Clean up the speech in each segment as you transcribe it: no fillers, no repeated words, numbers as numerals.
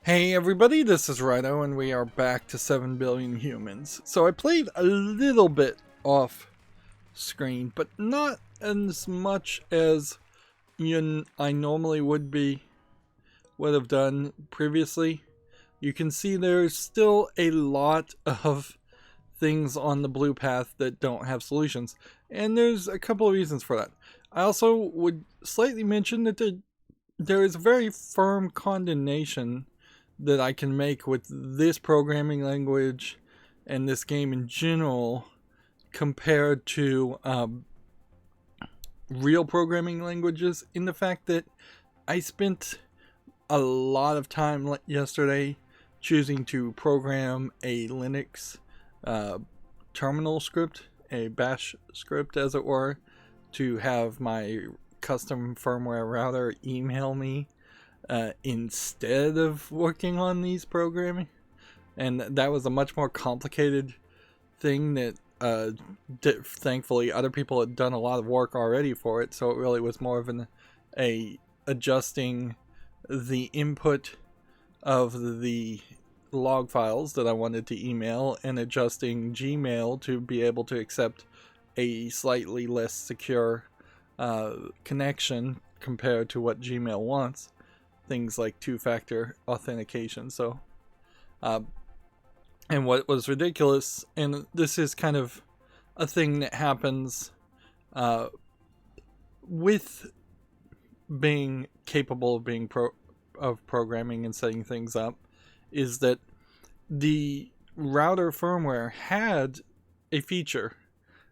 Hey everybody, this is Rydo and we are back to 7 billion humans. So I played a little bit off screen, but not as much as I normally would have done previously. You can see there's still a lot of things on the blue path that don't have solutions, and there's a couple of reasons for that. I also would slightly mention that there is a very firm condemnation that I can make with this programming language and this game in general compared to real programming languages, in the fact that I spent a lot of time yesterday choosing to program a Linux terminal script, a bash script as it were, to have my custom firmware router email me instead of working on these programming. And that was a much more complicated thing that thankfully other people had done a lot of work already for it, so it really was more of a adjusting the input of the log files that I wanted to email and adjusting Gmail to be able to accept a slightly less secure connection compared to what Gmail wants. Things like two-factor authentication. So and what was ridiculous, and this is kind of a thing that happens with being capable of of programming and setting things up, is that the router firmware had a feature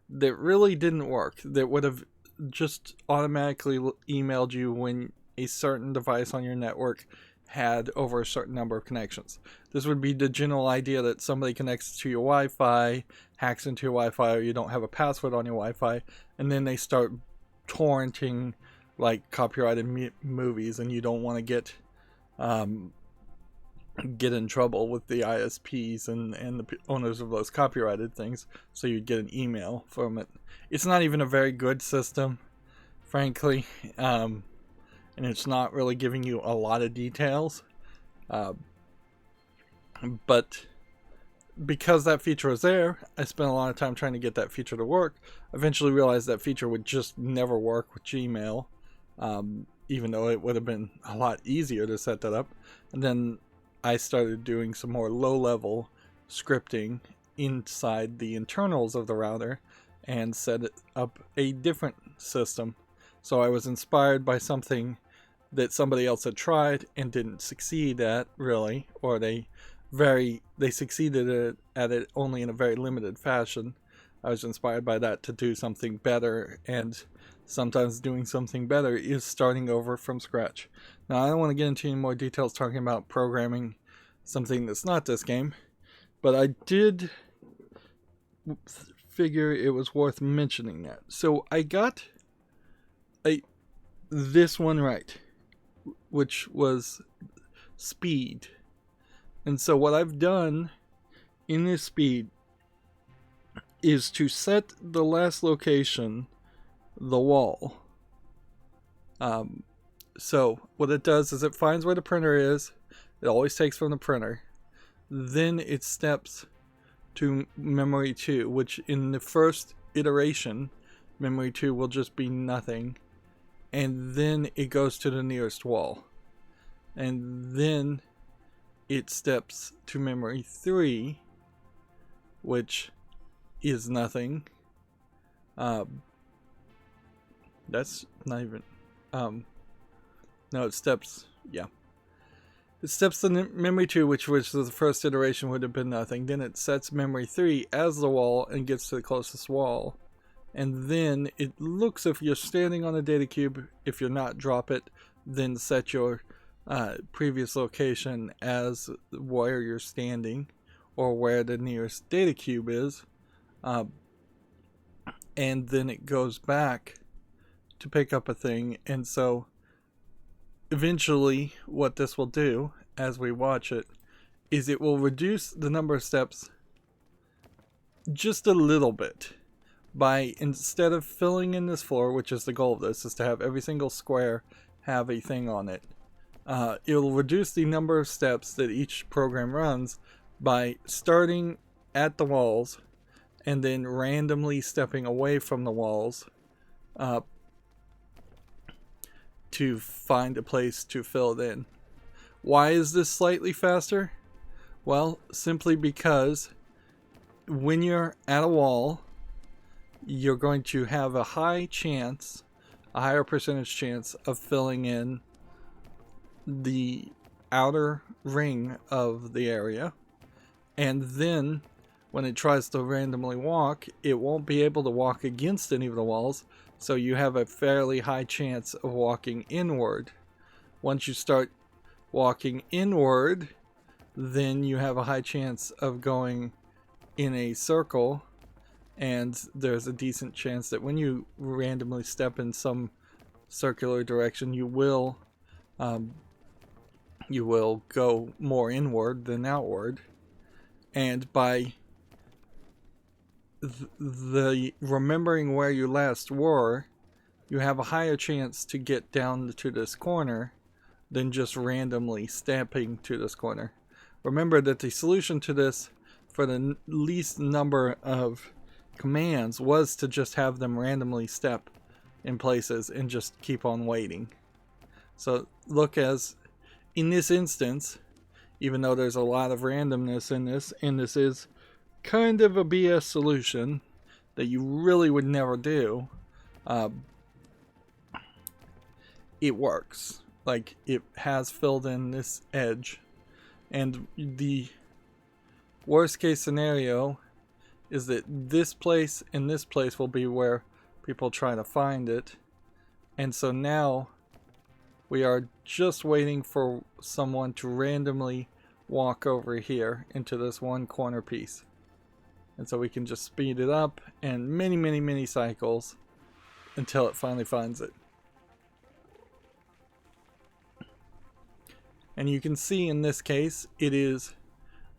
that really didn't work, that would have just automatically emailed you when a certain device on your network had over a certain number of connections. This would be the general idea that somebody connects to your Wi-Fi, hacks into your Wi-Fi, or you don't have a password on your Wi-Fi, and then they start torrenting like copyrighted movies, and you don't want to get in trouble with the ISPs and the owners of those copyrighted things, so you'd get an email from it. It's not even a very good system, frankly, and it's not really giving you a lot of details, but because that feature was there, I spent a lot of time trying to get that feature to work. Eventually realized that feature would just never work with Gmail, even though it would have been a lot easier to set that up. And then I started doing some more low-level scripting inside the internals of the router and set up a different system. So I was inspired by something that somebody else had tried and didn't succeed at, really, or they succeeded at it only in a very limited fashion. I was inspired by that to do something better, and sometimes doing something better is starting over from scratch. Now, I don't want to get into any more details talking about programming something that's not this game, but I did figure it was worth mentioning that. So I got this one right, which was speed. And so what I've done in this speed is to set the last location, the wall. So what it does is it finds where the printer is. It always takes from the printer. Then it steps to memory 2, which in the first iteration, memory 2 will just be nothing. And then it goes to the nearest wall. And then it steps to memory 3, which is nothing. That's not even... no, it steps... yeah. It steps to memory 2, which was the first iteration would have been nothing. Then it sets memory 3 as the wall and gets to the closest wall. And then it looks if you're standing on a data cube. If you're not, drop it. Then set your previous location as where you're standing or where the nearest data cube is. And then it goes back to pick up a thing. And so eventually what this will do as we watch it is it will reduce the number of steps just a little bit by, instead of filling in this floor, which is the goal of this, is to have every single square have a thing on it. It'll reduce the number of steps that each program runs by starting at the walls and then randomly stepping away from the walls to find a place to fill it in. Why is this slightly faster? Well, simply because when you're at a wall, you're going to have a higher percentage chance of filling in the outer ring of the area. And then when it tries to randomly walk, it won't be able to walk against any of the walls, so you have a fairly high chance of walking inward. Once you start walking inward, then you have a high chance of going in a circle, and there's a decent chance that when you randomly step in some circular direction, you will go more inward than outward. And by the remembering where you last were, you have a higher chance to get down to this corner than just randomly stepping to this corner. Remember that the solution to this for the least number of commands was to just have them randomly step in places and just keep on waiting. So look, as in this instance, even though there's a lot of randomness in this, and this is kind of a BS solution that you really would never do, it works. Like, it has filled in this edge, and the worst case scenario is that this place and this place will be where people try to find it. And so now we are just waiting for someone to randomly walk over here into this one corner piece. And so we can just speed it up and many cycles until it finally finds it. And you can see in this case, it is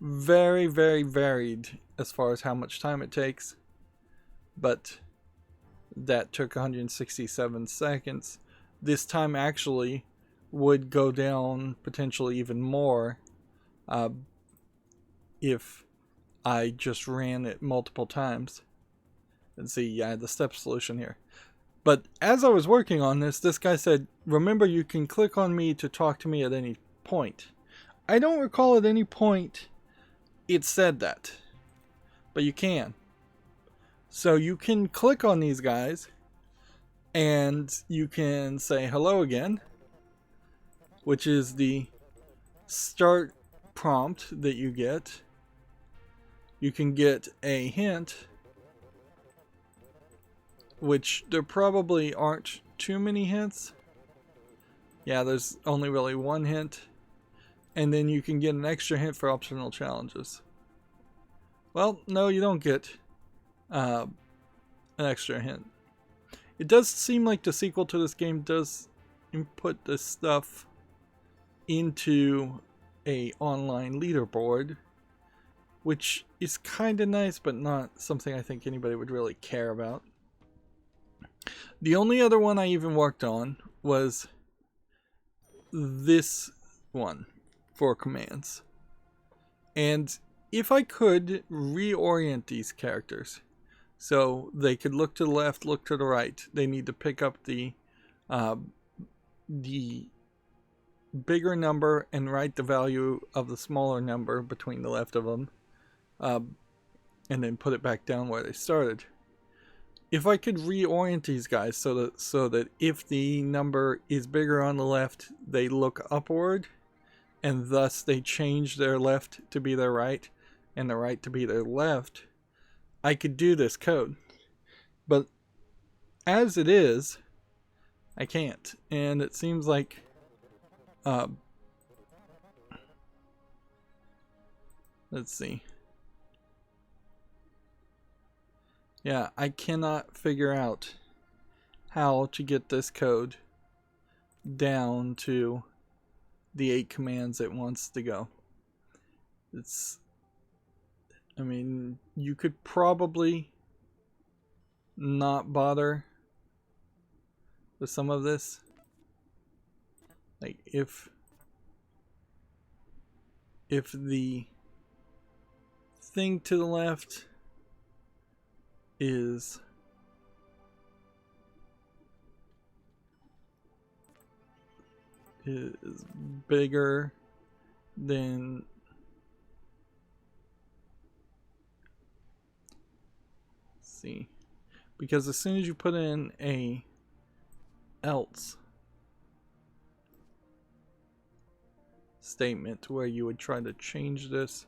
very varied as far as how much time it takes. But that took 167 seconds. This time actually would go down potentially even more if I just ran it multiple times. And see, yeah, the step solution here. But as I was working on this guy said, remember, you can click on me to talk to me at any point. I don't recall at any point it said that, but you can. So you can click on these guys and you can say hello again, which is the start prompt that you get. You can get a hint, which there probably aren't too many hints. Yeah, there's only really one hint. And then you can get an extra hint for optional challenges. Well, no, you don't get an extra hint. It does seem like the sequel to this game does input this stuff into a online leaderboard, which is kind of nice, but not something I think anybody would really care about. The only other one I even worked on was this one for commands. And if I could reorient these characters so they could look to the left, look to the right, they need to pick up the bigger number and write the value of the smaller number between the left of them, and then put it back down where they started. If I could reorient these guys so that if the number is bigger on the left, they look upward, and thus they change their left to be their right and the right to be their left, I could do this code. But as it is, I can't. And it seems like let's see. Yeah, I cannot figure out how to get this code down to the 8 commands it wants to go. I mean, you could probably not bother with some of this. Like, if if the thing to the left is bigger than see, because as soon as you put in a else statement where you would try to change this,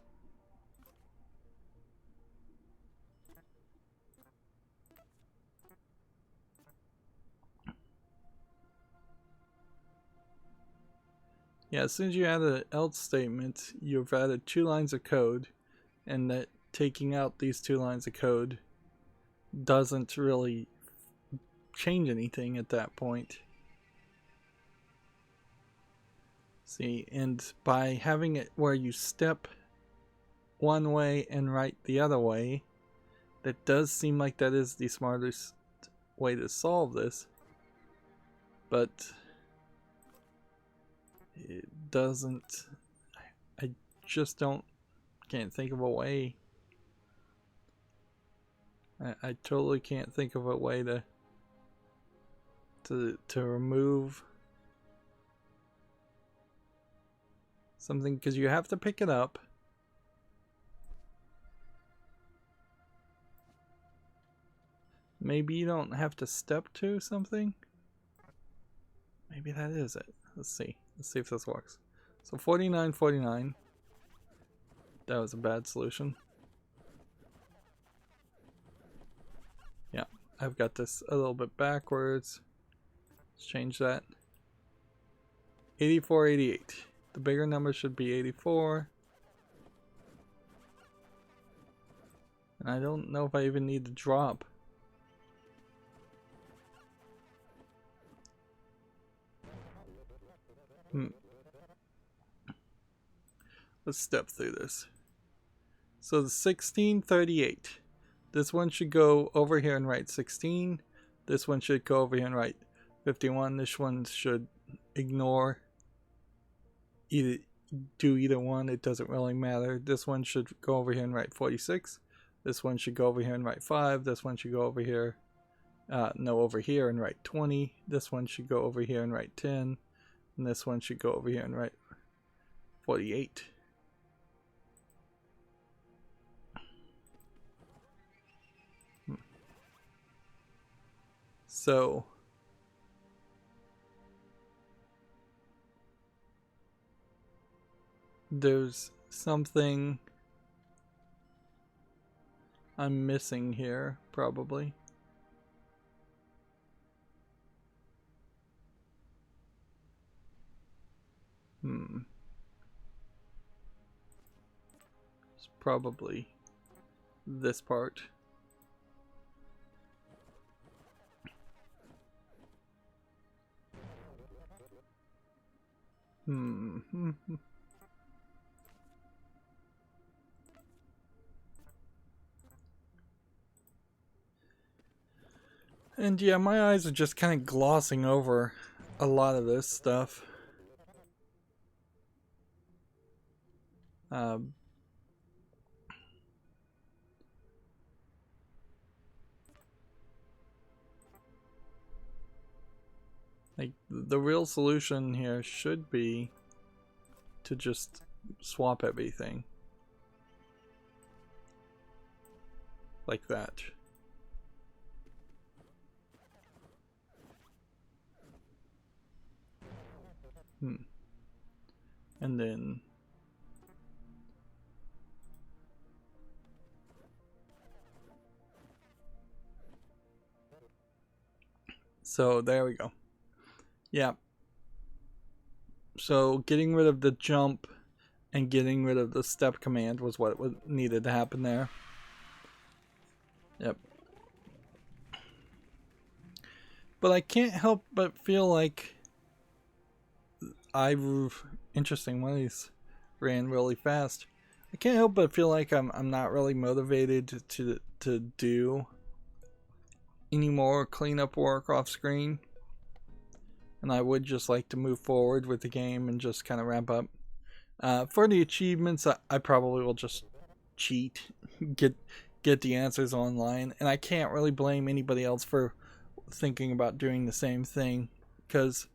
yeah, as soon as you add an else statement, you've added 2 lines of code, and that taking out these 2 lines of code doesn't really change anything at that point. See, and by having it where you step one way and write the other way, that does seem like that is the smartest way to solve this, but it doesn't. I just can't think of a way. I totally can't think of a way to remove something, because you have to pick it up. Maybe you don't have to step to something. Maybe that is it. Let's see if this works. So 49. That was a bad solution. Yeah, I've got this a little bit backwards. Let's change that. 88. The bigger number should be 84. And I don't know if I even need to drop. Let's step through this. So the 1638. This one should go over here and write 16. This one should go over here and write 51. This one should ignore either one. It doesn't really matter. This one should go over here and write 46. This one should go over here and write 5. This one should go over here. Over here and write 20. This one should go over here and write 10. And this one should go over here and write 48. So there's something I'm missing here, probably. It's probably this part. And yeah, my eyes are just kind of glossing over a lot of this stuff. Like, the real solution here should be to just swap everything. Like that. And then so there we go. Yeah. So getting rid of the jump and getting rid of the step command was what needed to happen there. Yep. But I can't help but feel like interesting, one of these ran really fast. I can't help but feel like I'm not really motivated to do any more cleanup work off screen. And I would just like to move forward with the game and just kind of wrap up. For the achievements, I probably will just cheat, get get the answers online, and I can't really blame anybody else for thinking about doing the same thing, because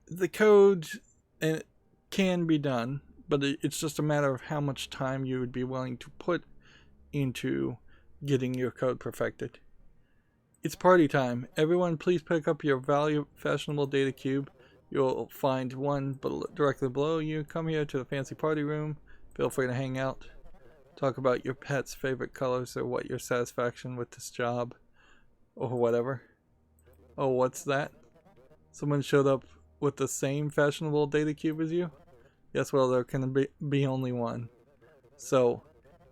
the code can be done, but it's just a matter of how much time you would be willing to put into getting your code perfected. It's party time. Everyone, please pick up your value fashionable data cube. You'll find one directly below you. Come here to the fancy party room. Feel free to hang out. Talk about your pet's favorite colors or what your satisfaction with this job or whatever. Oh, what's that? Someone showed up with the same fashionable data cube as you? Yes, well, there can be only one. So,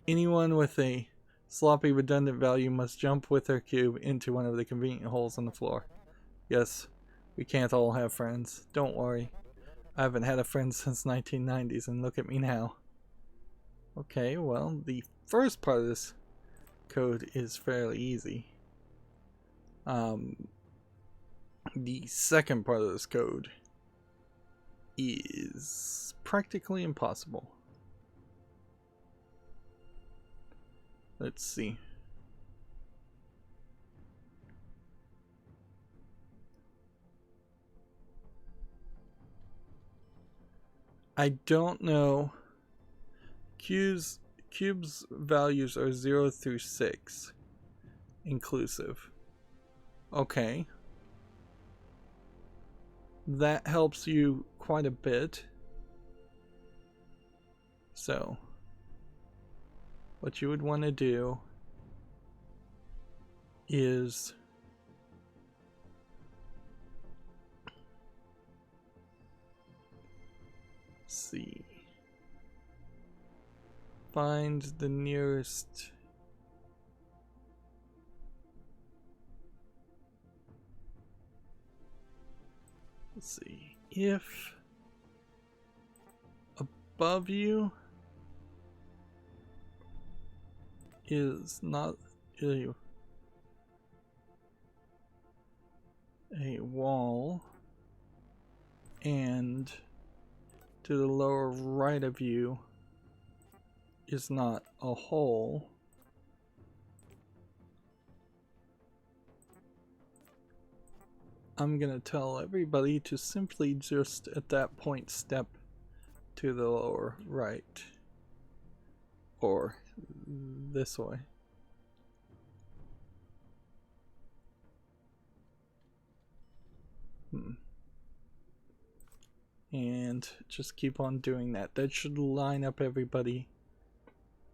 anyone with a sloppy redundant value must jump with their cube into one of the convenient holes on the floor. Yes, we can't all have friends. Don't worry. I haven't had a friend since 1990s, and look at me now. Okay, well, the first part of this code is fairly easy. The second part of this code is practically impossible. Let's see. I don't know. Cubes values are 0 through 6 inclusive. Okay. That helps you quite a bit. So, what you would want to do is see. Find the nearest let's see, if above you is not a wall, and to the lower right of you is not a hole, I'm gonna tell everybody to simply just at that point step to the lower right, or this way. And just keep on doing that. That should line up everybody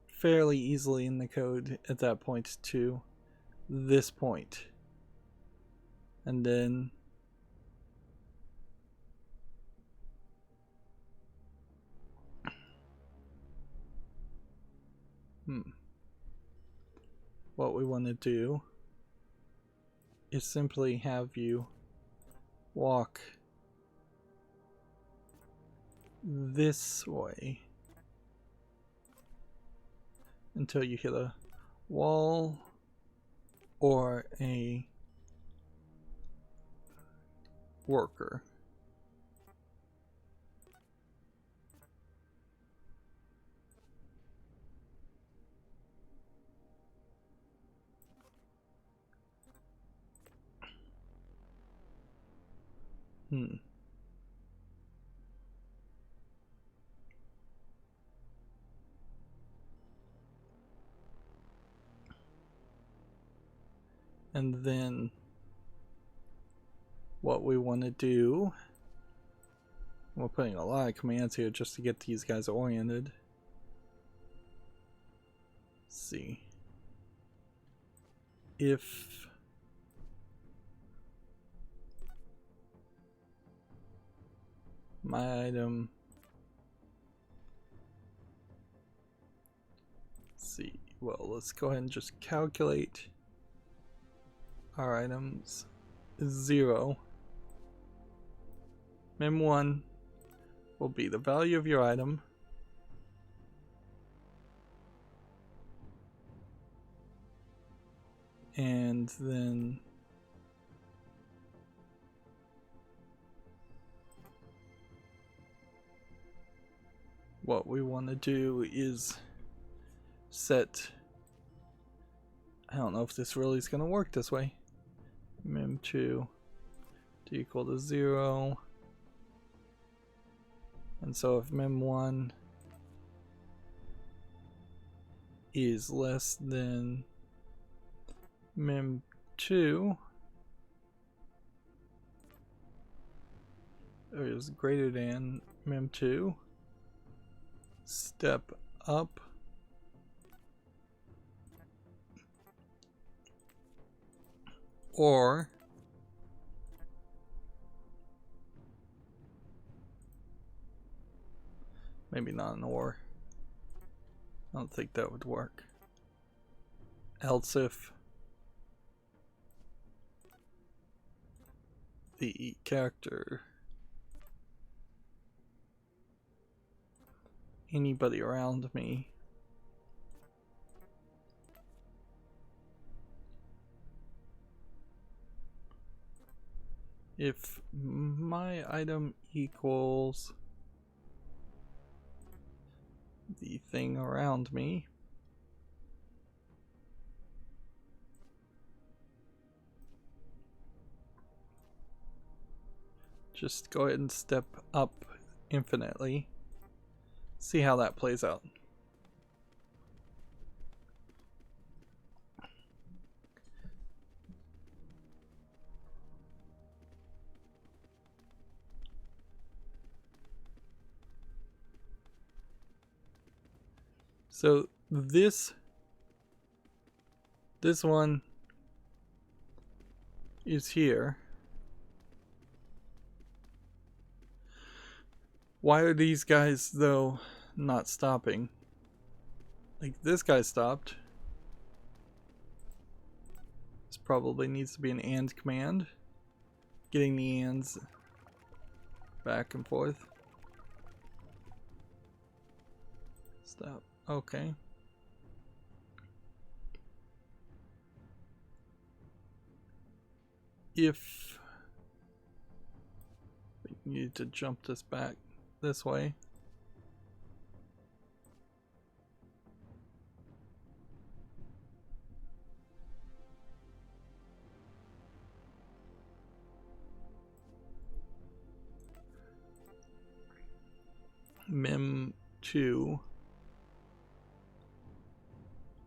fairly easily in the code at that point to this point. And then what we want to do is simply have you walk this way until you hit a wall or a worker. And then what we want to do, we're putting a lot of commands here just to get these guys oriented. Let's see. If my item, let's see, well, let's go ahead and just calculate our items. 0. Mem1 will be the value of your item. And then what we want to do is set, I don't know if this really is going to work this way, mem2 to equal to 0. And so if mem1 is less than mem2, or is greater than mem2, step up or maybe not an or. I don't think that would work. Else if the character, anybody around me, if my item equals the thing around me, just go ahead and step up infinitely. See how that plays out. So this one is here. Why are these guys though not stopping? Like this guy stopped. This probably needs to be an AND command. Getting the ANDs back and forth. Stop. Okay. If we need to jump this back this way. Mem2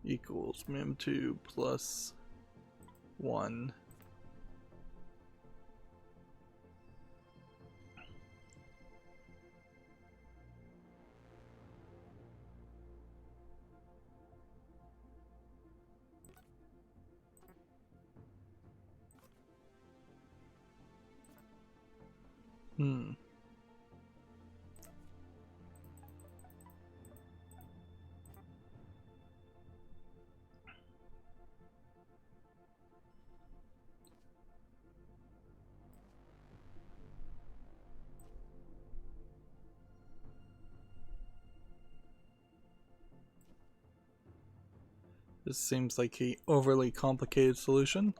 equals mem2 plus 1. This seems like an overly complicated solution.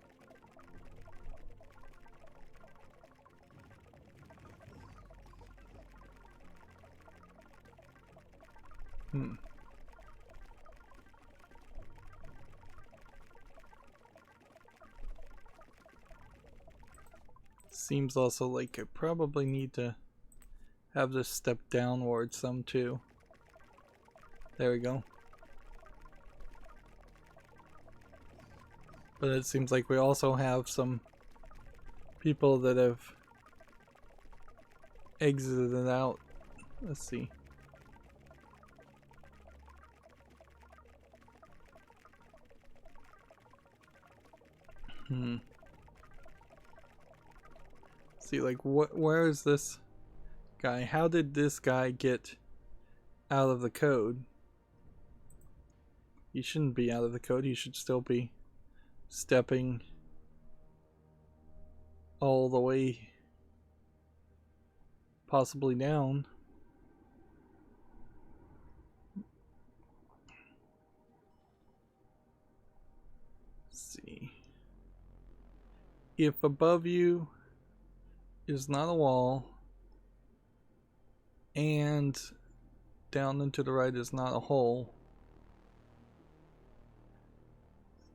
Seems also like I probably need to have this step downward some too. There we go. But it seems like we also have some people that have exited out. Let's see. See, like, where is this guy? How did this guy get out of the code? He shouldn't be out of the code. He should still be stepping all the way, possibly down. Let's see. If above you is not a wall and down and to the right is not a hole.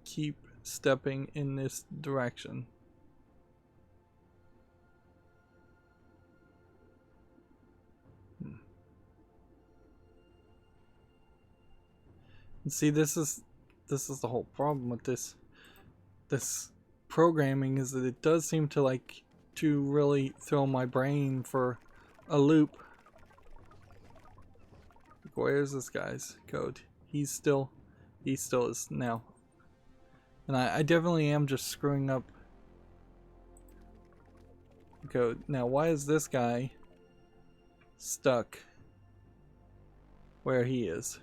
Keep stepping in this direction. And see, this is the whole problem with this programming, is that it does seem to like to really throw my brain for a loop. Where's this guy's code? He still is now. And I definitely am just screwing up code. Now, why is this guy stuck where he is?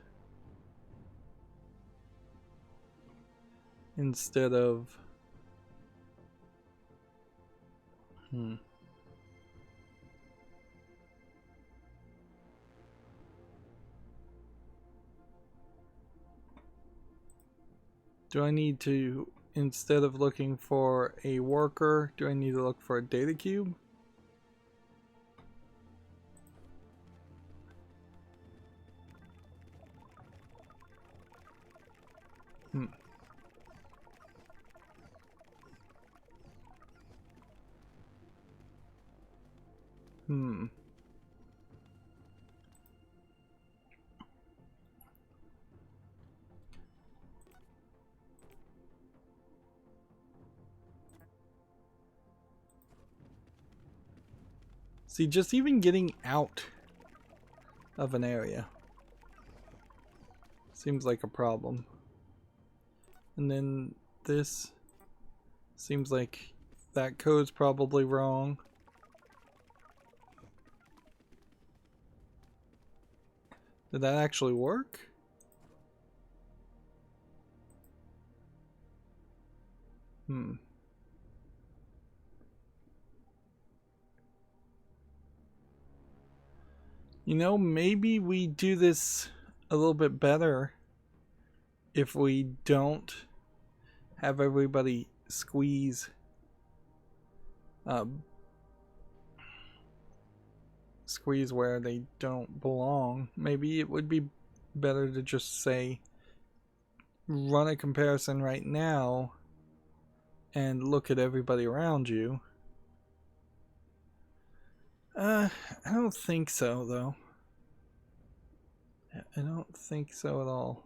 Instead of... Do I need to, instead of looking for a worker, do I need to look for a data cube? See, just even getting out of an area seems like a problem. And then this seems like that code's probably wrong. Did that actually work? You know, maybe we do this a little bit better if we don't have everybody squeeze where they don't belong. Maybe it would be better to just say, run a comparison right now and look at everybody around you. I don't think so, though. I don't think so at all.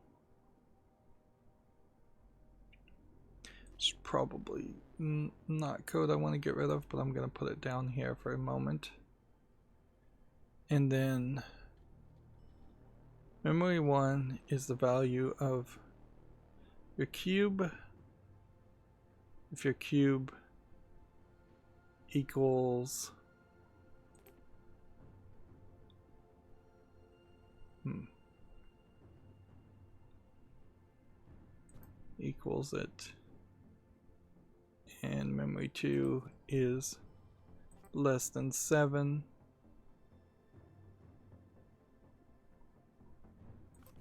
It's probably not code I want to get rid of, but I'm going to put it down here for a moment. And then memory 1 is the value of your cube. If your cube equals equals it, and memory 2 is less than 7,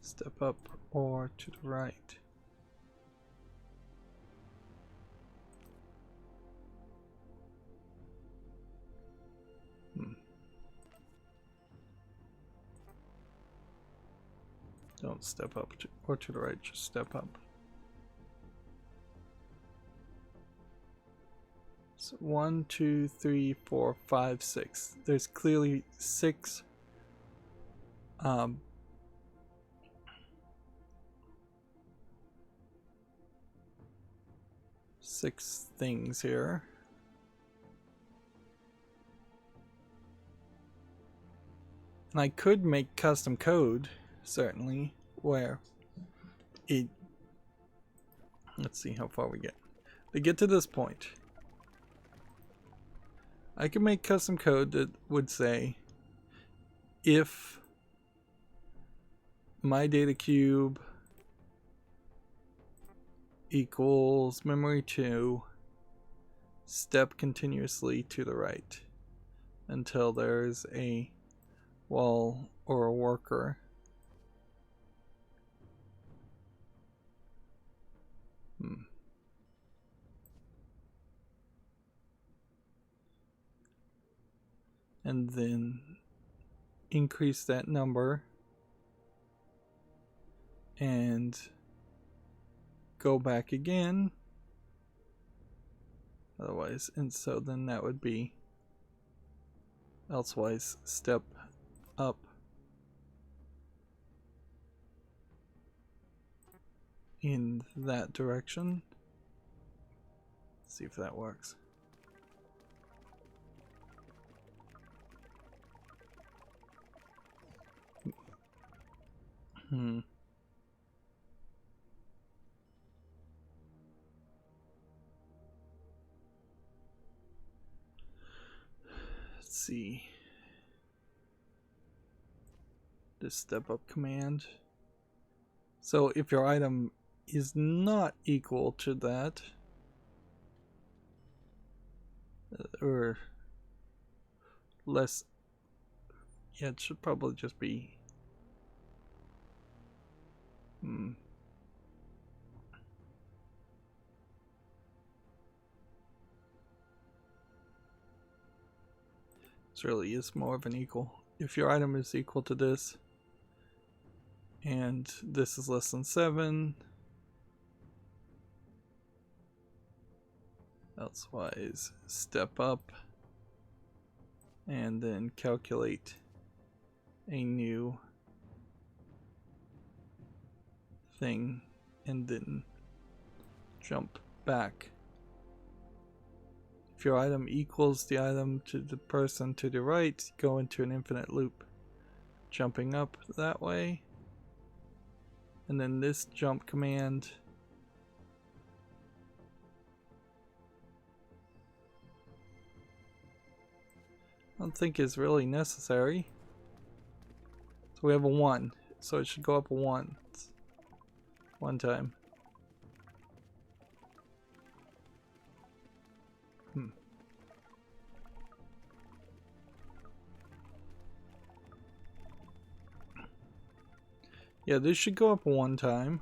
step up or to the right. Don't step up or to the right, just step up. So 1, 2, 3, 4, 5, 6. There's clearly 6 6 things here. And I could make custom code, certainly, where it... Let's see how far we get. To get to this point, I could make custom code that would say, if my data cube equals memory 2, step continuously to the right until there's a wall or a worker. And then increase that number and go back again. Otherwise, and so then that would be elsewise step up in that direction. Let's see if that works. Let's see. This step up command. So if your item is not equal to that, or less, yeah, it should probably just be this really is more of an equal. If your item is equal to this and this is less than 7, elsewise step up and then calculate a new thing and then jump back. If your item equals the item to the person to the right, go into an infinite loop, jumping up that way. And then this jump command I don't think is really necessary. So we have a 1, so it should go up a 1 time. Yeah, this should go up 1 time.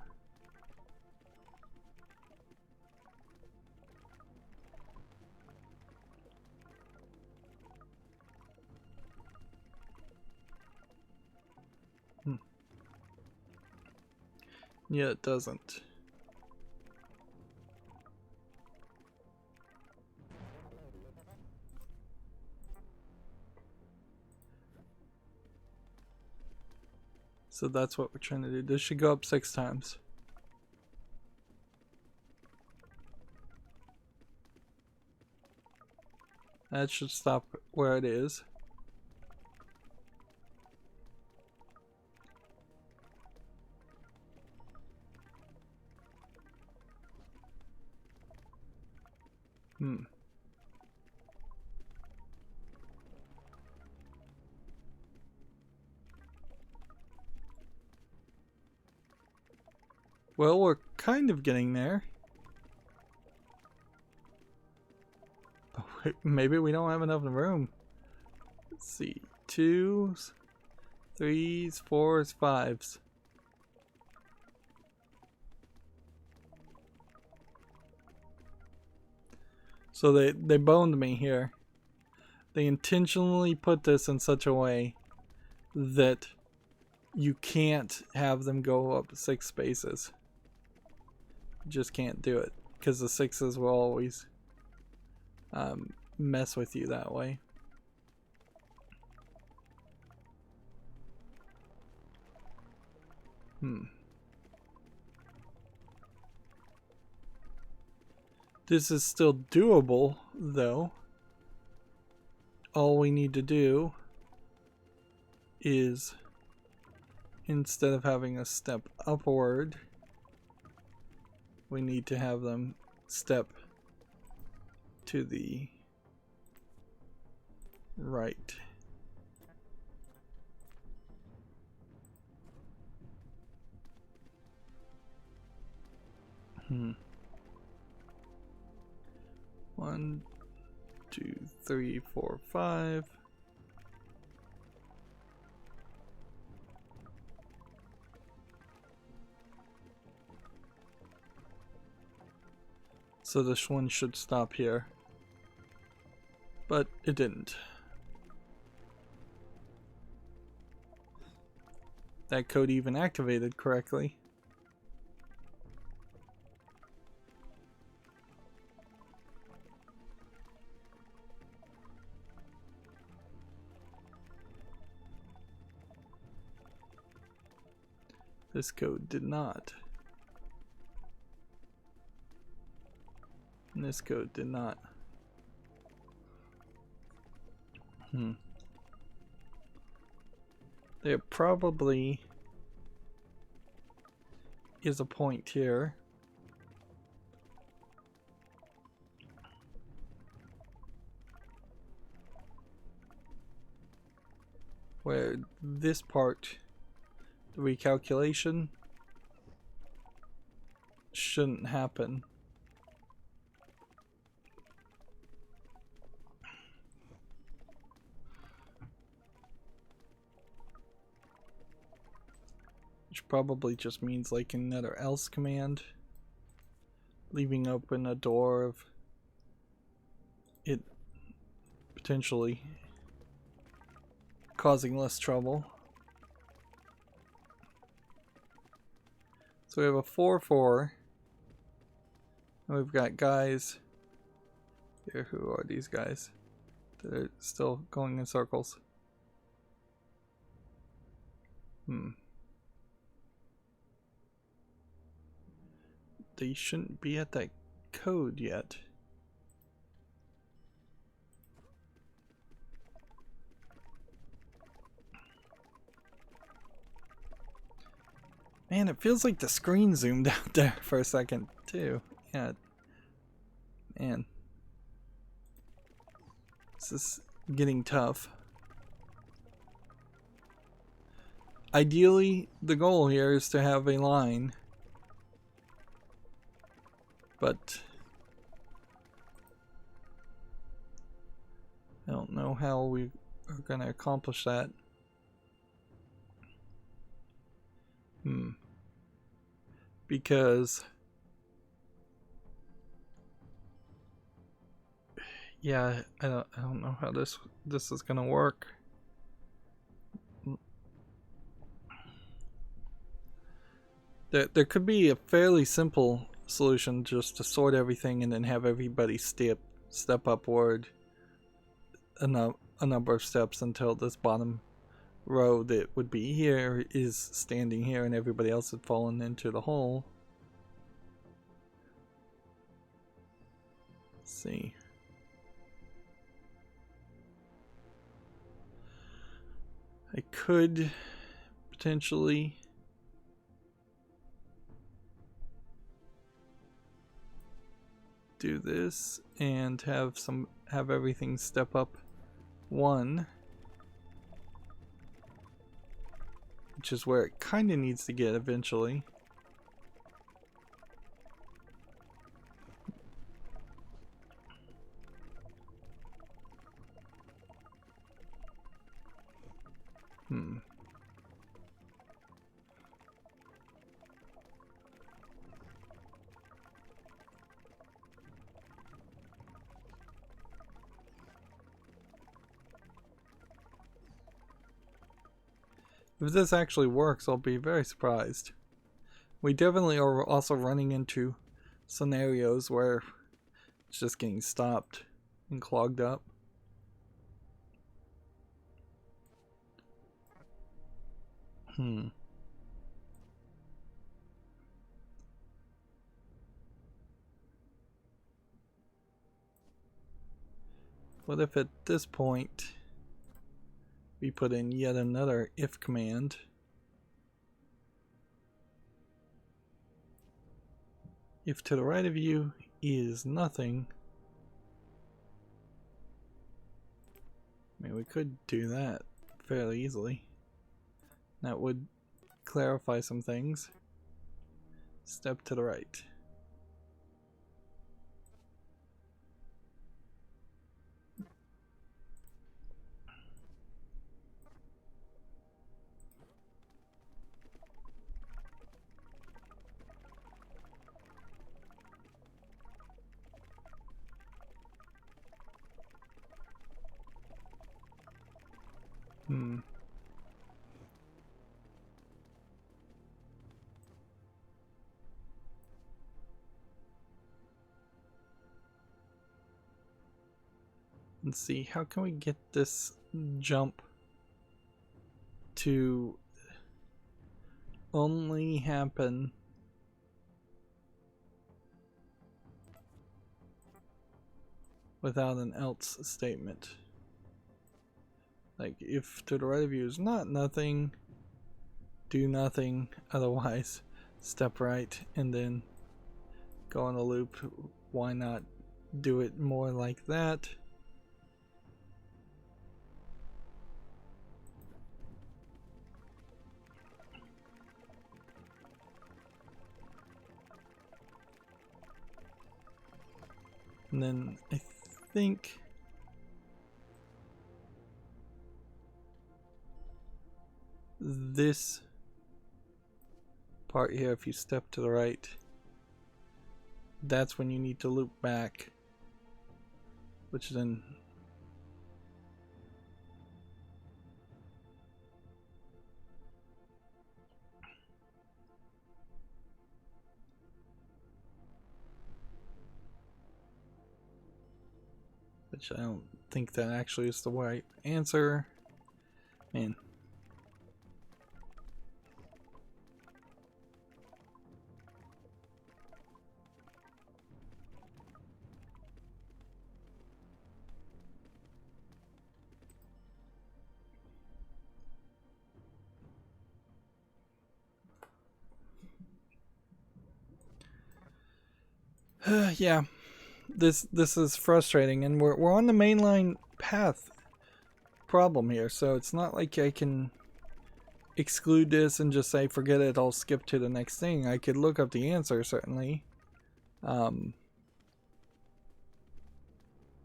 Yeah, it doesn't. So that's what we're trying to do. This should go up 6 times. That should stop where it is. Well, we're kind of getting there. But maybe we don't have enough room. Let's see. 2s, 3s, 4s, 5s. So they boned me here. They intentionally put this in such a way that you can't have them go up 6 spaces. You just can't do it because the 6s will always mess with you that way. This is still doable, though. All we need to do is, instead of having a step upward, we need to have them step to the right. One, 2, 3, 4, 5. So this one should stop here. But it didn't. That code even activated correctly. This code did not. And this code did not. There probably is a point here where this part, the recalculation, shouldn't happen. Which probably just means like another else command, leaving open a door of it potentially causing less trouble. So we have a 4-4. And we've got guys here. Who are these guys that are still going in circles? They shouldn't be at that code yet. Man, it feels like the screen zoomed out there for a second too. Yeah. Man. This is getting tough. Ideally, the goal here is to have a line. But I don't know how we are going to accomplish that. Because yeah, I don't know how this is going to work. There could be a fairly simple solution just to sort everything and then have everybody step upward a number of steps until this bottom row that would be here is standing here and everybody else had fallen into the hole. Let's see. I could potentially do this and have everything step up 1, which is where it kind of needs to get eventually. If this actually works, I'll be very surprised. We definitely are also running into scenarios where it's just getting stopped and clogged up. What if at this point we put in yet another if command? If to the right of you is nothing. I mean, we could do that fairly easily. That would clarify some things. Step to the right. Let's see, how can we get this jump to only happen without an else statement. Like, if to the right of you is not nothing, do nothing, otherwise step right, and then go on a loop. Why not do it more like that? And then I think this part here, if you step to the right, that's when you need to loop back, which then which I don't think that actually is the right answer. Man. Yeah, this is frustrating, and we're on the mainline path problem here, so it's not like I can exclude this and just say forget it, I'll skip to the next thing. I could look up the answer, certainly.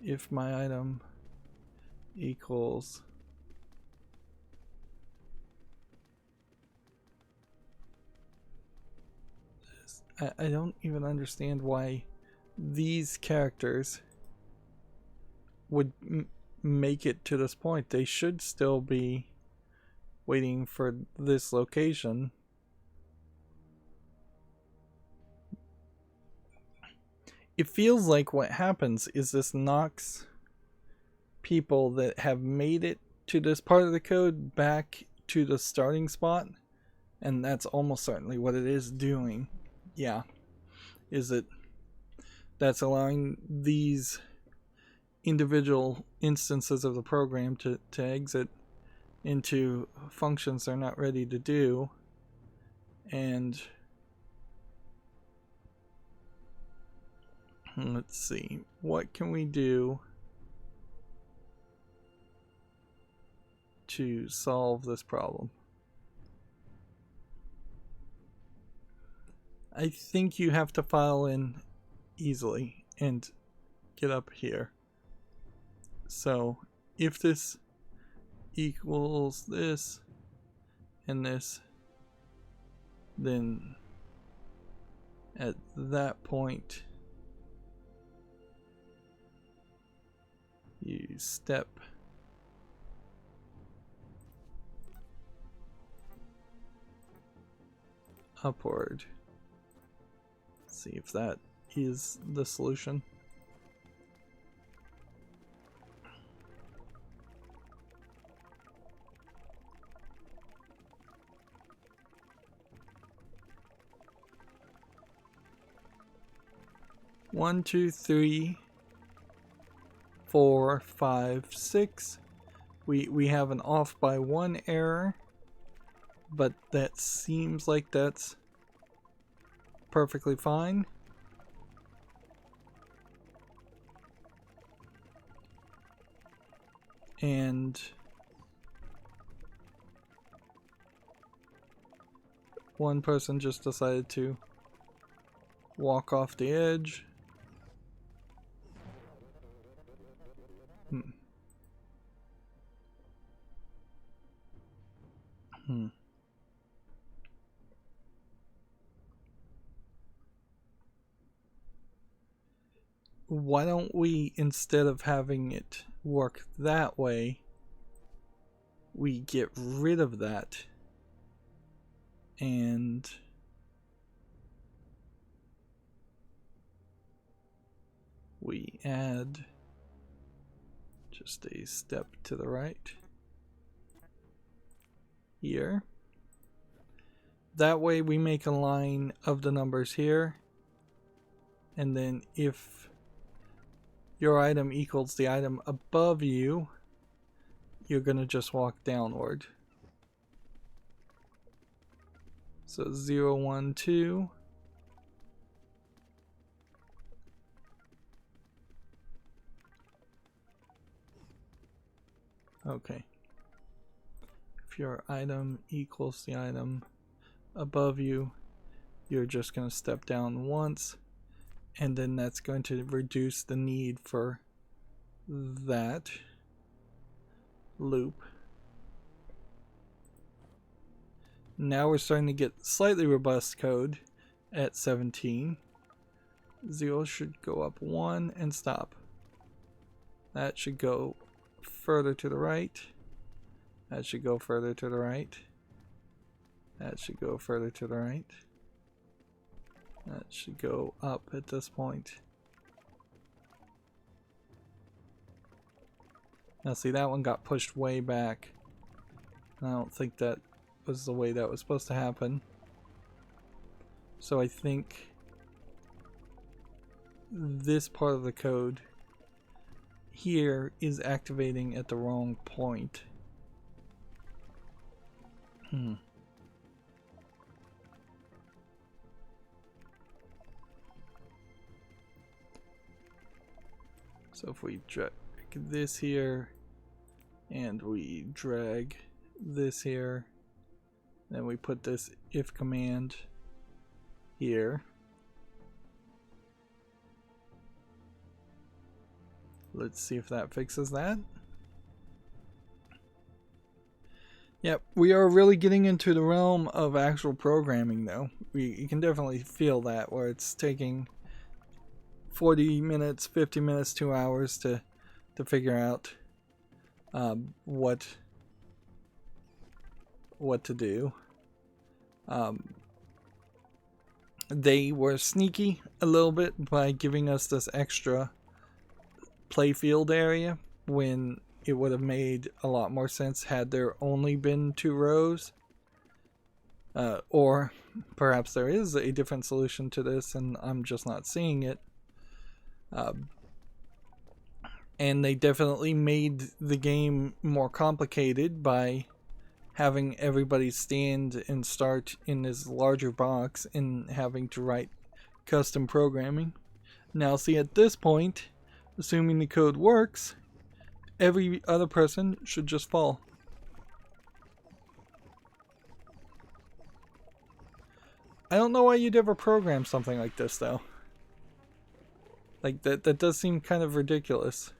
If my item equals this, I don't even understand why these characters would make it to this point. They should still be waiting for this location. It feels like what happens is this knocks people that have made it to this part of the code back to the starting spot, and that's almost certainly what it is doing. Yeah, is it that's allowing these individual instances of the program to exit into functions they're not ready to do. And let's see, what can we do to solve this problem? I think you have to file in easily and get up here. So if this equals this and this, then at that point you step upward. Let's see if that is the solution. One, two, three, 4, 5, 6. We have an off by 1 error, but that seems like that's perfectly fine. And one person just decided to walk off the edge. Why don't we, instead of having it work that way, we get rid of that and we add just a step to the right here. that way we make a line of the numbers here, and then if your item equals the item above you, you're gonna just walk downward. So 0, 1, 2. Okay. If your item equals the item above you, you're just going to step down once, and then that's going to reduce the need for that loop. Now we're starting to get slightly robust code at 17. 0 should go up 1 and stop. That should go further to the right. That should go further to the right. That should go further to the right. That should go up at this point. Now see, that one got pushed way back. I don't think that was the way that was supposed to happen. So I think this part of the code here is activating at the wrong point. So if we drag this here and we drag this here, then we put this if command here. Let's see if that fixes that. Yep, we are really getting into the realm of actual programming though. You can definitely feel that, where it's taking 40 minutes, 50 minutes, 2 hours to figure out what to do. They were sneaky a little bit by giving us this extra playfield area when it would have made a lot more sense had there only been 2 rows. Or perhaps there is a different solution to this and I'm just not seeing it. And they definitely made the game more complicated by having everybody stand and start in this larger box and having to write custom programming. Now see, at this point, assuming the code works, every other person should just fall. I don't know why you'd ever program something like this though. Like that does seem kind of ridiculous.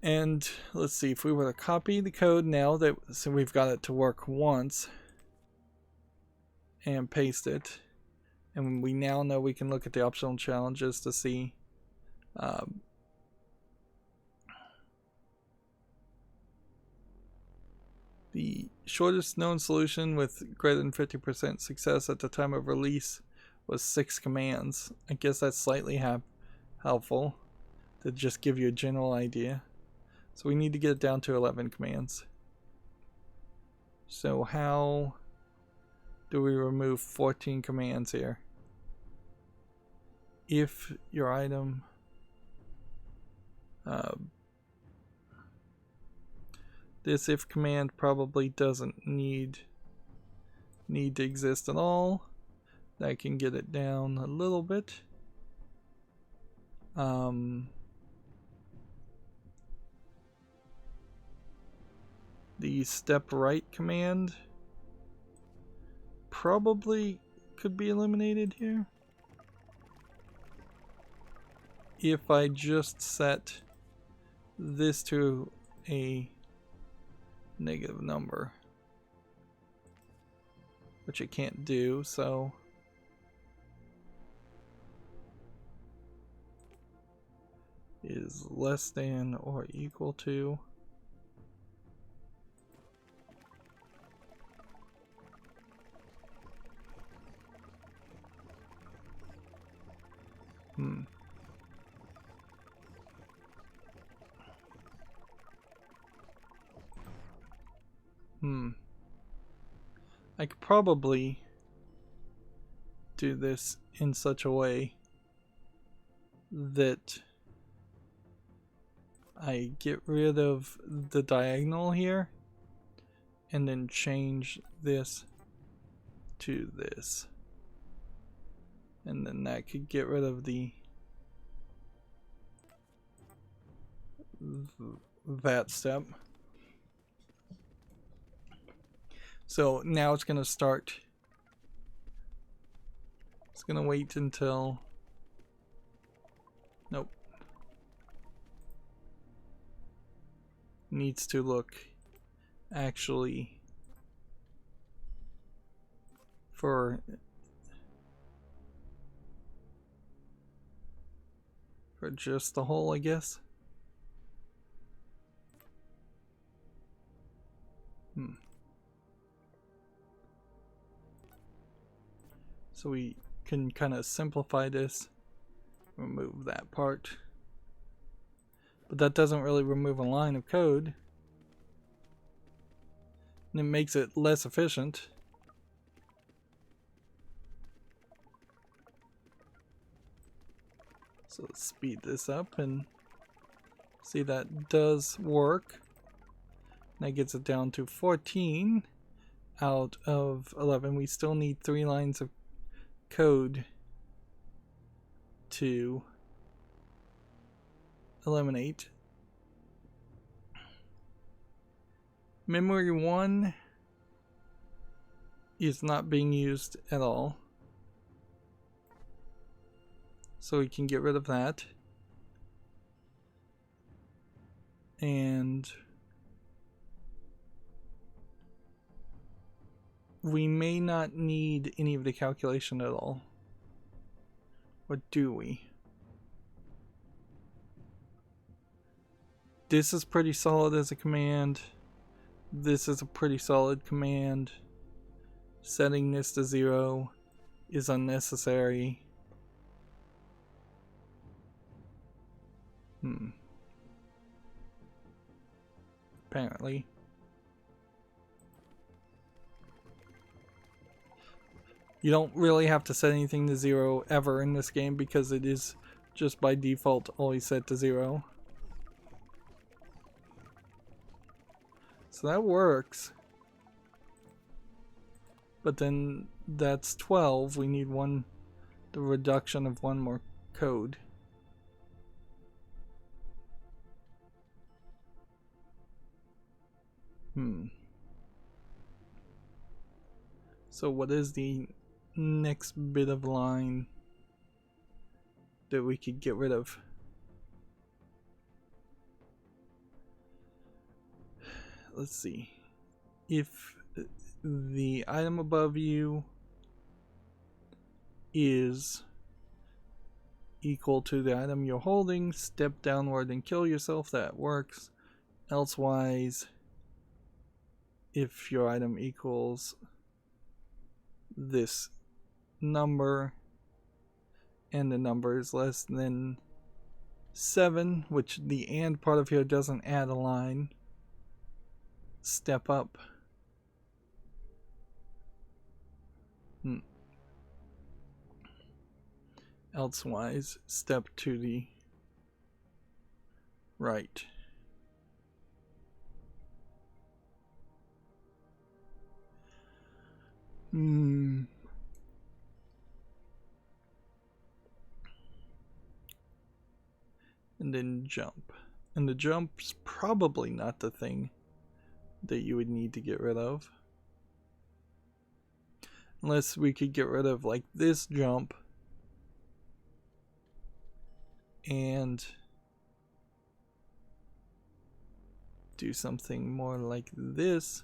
And let's see, if we were to copy the code now that so we've got it to work once and paste it, and we now know we can look at the optional challenges to see the shortest known solution with greater than 50% success at the time of release was 6 commands. I guess that's slightly helpful to just give you a general idea. So we need to get it down to 11 commands. So how do we remove 14 commands here? If your item this if command probably doesn't need to exist at all. That can get it down a little bit. The step right command probably could be eliminated here. If I just set this to a negative number, which it can't do, so is less than or equal to . I could probably do this in such a way that I get rid of the diagonal here and then change this to this. And then that could get rid of that step. So now it's going to start. It's going to wait until... Nope. Needs to look actually for just the hole, I guess. So we can kind of simplify this, remove that part. But that doesn't really remove a line of code. And it makes it less efficient. So let's speed this up and see that does work. That gets it down to 14 out of 11. We still need 3 lines of code to eliminate. Memory 1 is not being used at all, so we can get rid of that. And we may not need any of the calculation at all. Or do we? This is pretty solid as a command. This is a pretty solid command. Setting this to 0 is unnecessary. Apparently. You don't really have to set anything to 0 ever in this game because it is just by default always set to 0. So that works. But then that's 12. We need the reduction of one more code. So what is the next bit of line that we could get rid of? Let's see. If the item above you is equal to the item you're holding, step downward and kill yourself. That works. Elsewise, if your item equals this number and the number is less than 7, which the and part of here doesn't add a line, step up. Elsewise, step to the right. And then jump. And the jump's probably not the thing that you would need to get rid of. Unless we could get rid of like this jump and do something more like this.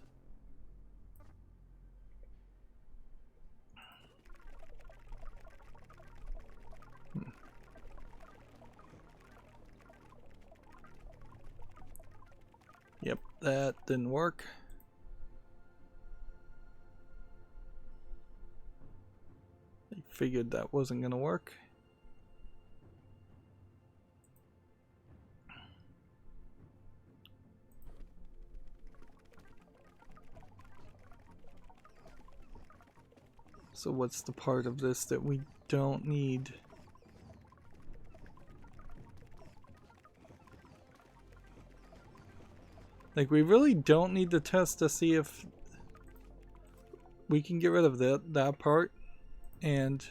Yep, that didn't work. I figured that wasn't gonna work. So what's the part of this that we don't need? Like, we really don't need to test to see if we can get rid of that part. And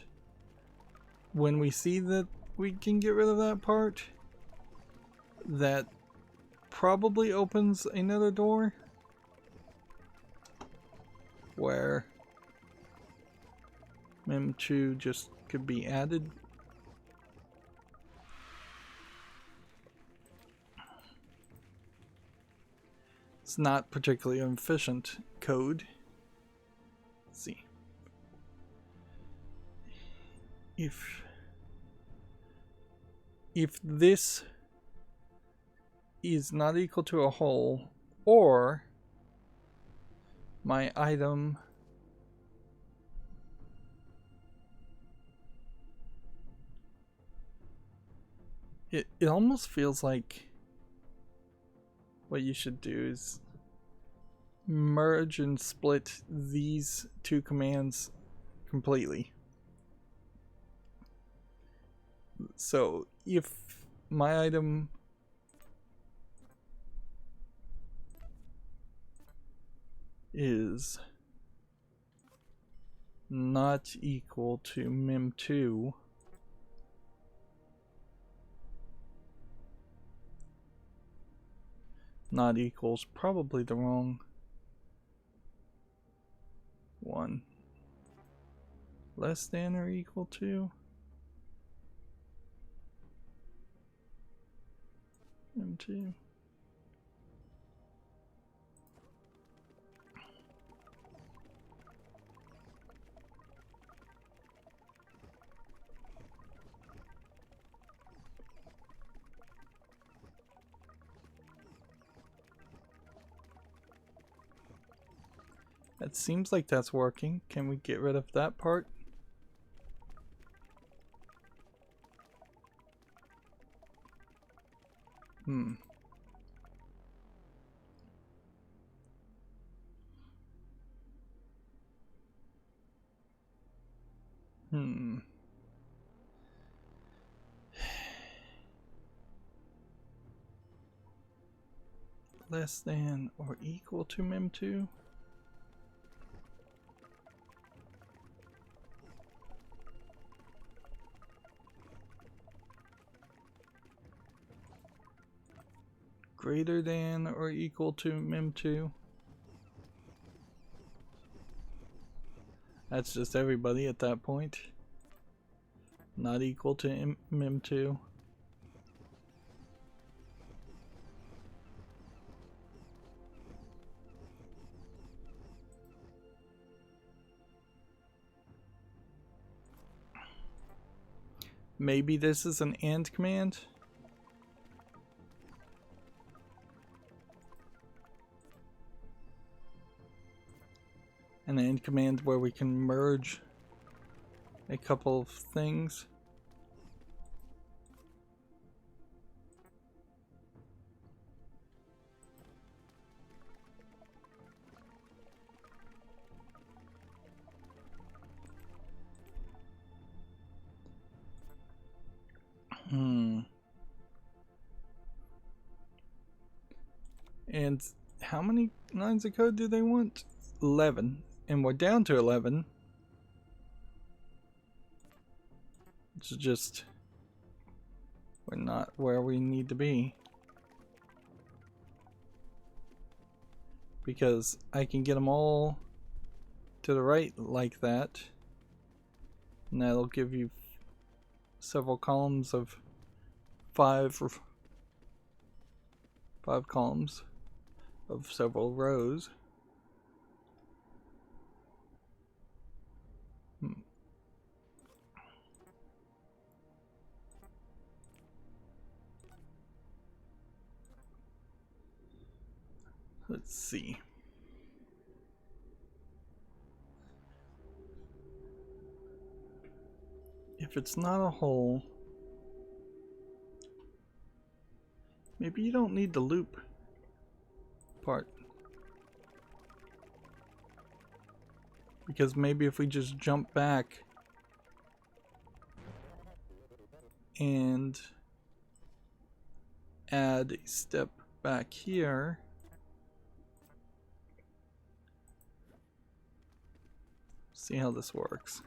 when we see that we can get rid of that part, that probably opens another door where Mem2 just could be added. It's not particularly efficient code. Let's see. If this is not equal to a whole, or my item it almost feels like what you should do is merge and split these two commands completely. So if my item is not equal to mem2, not equals probably the wrong one. Less than or equal to mem2. It seems like that's working. Can we get rid of that part? Less than or equal to mem2? Greater than or equal to mem2? That's just everybody at that point. Not equal to mem2. Maybe this is an AND command? An AND command where we can merge a couple of things. And how many lines of code do they want? 11. And we're down to 11. It's just, we're not where we need to be. Because I can get them all to the right like that. And that'll give you several columns of five columns of several rows. Let's see. If it's not a whole, maybe you don't need the loop part. because maybe if we just jump back and add a step back here, see how this works.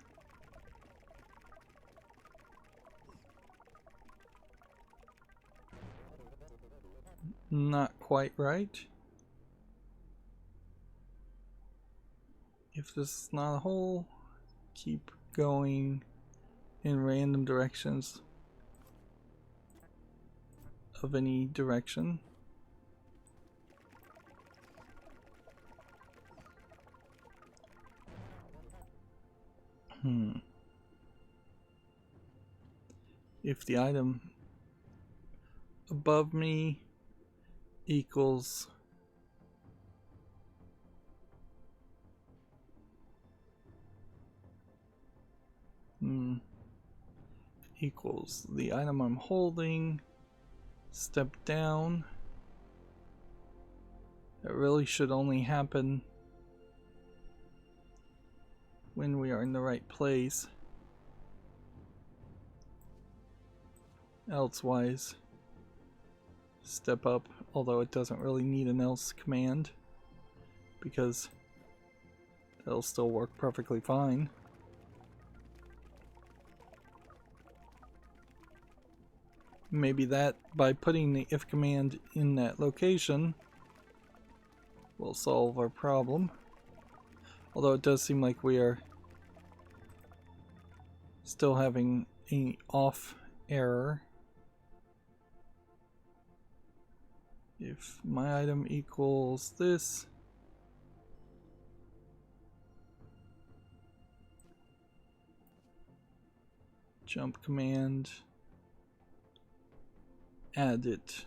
Not quite right. If this is not a hole, keep going in random directions of any direction. If the item above me equals equals the item I'm holding, step down. It really should only happen when we are in the right place. Elsewise, step up, although it doesn't really need an else command because it'll still work perfectly fine. Maybe that, by putting the if command in that location, will solve our problem. Although it does seem like we are still having an off error. If my item equals this, jump command, add it.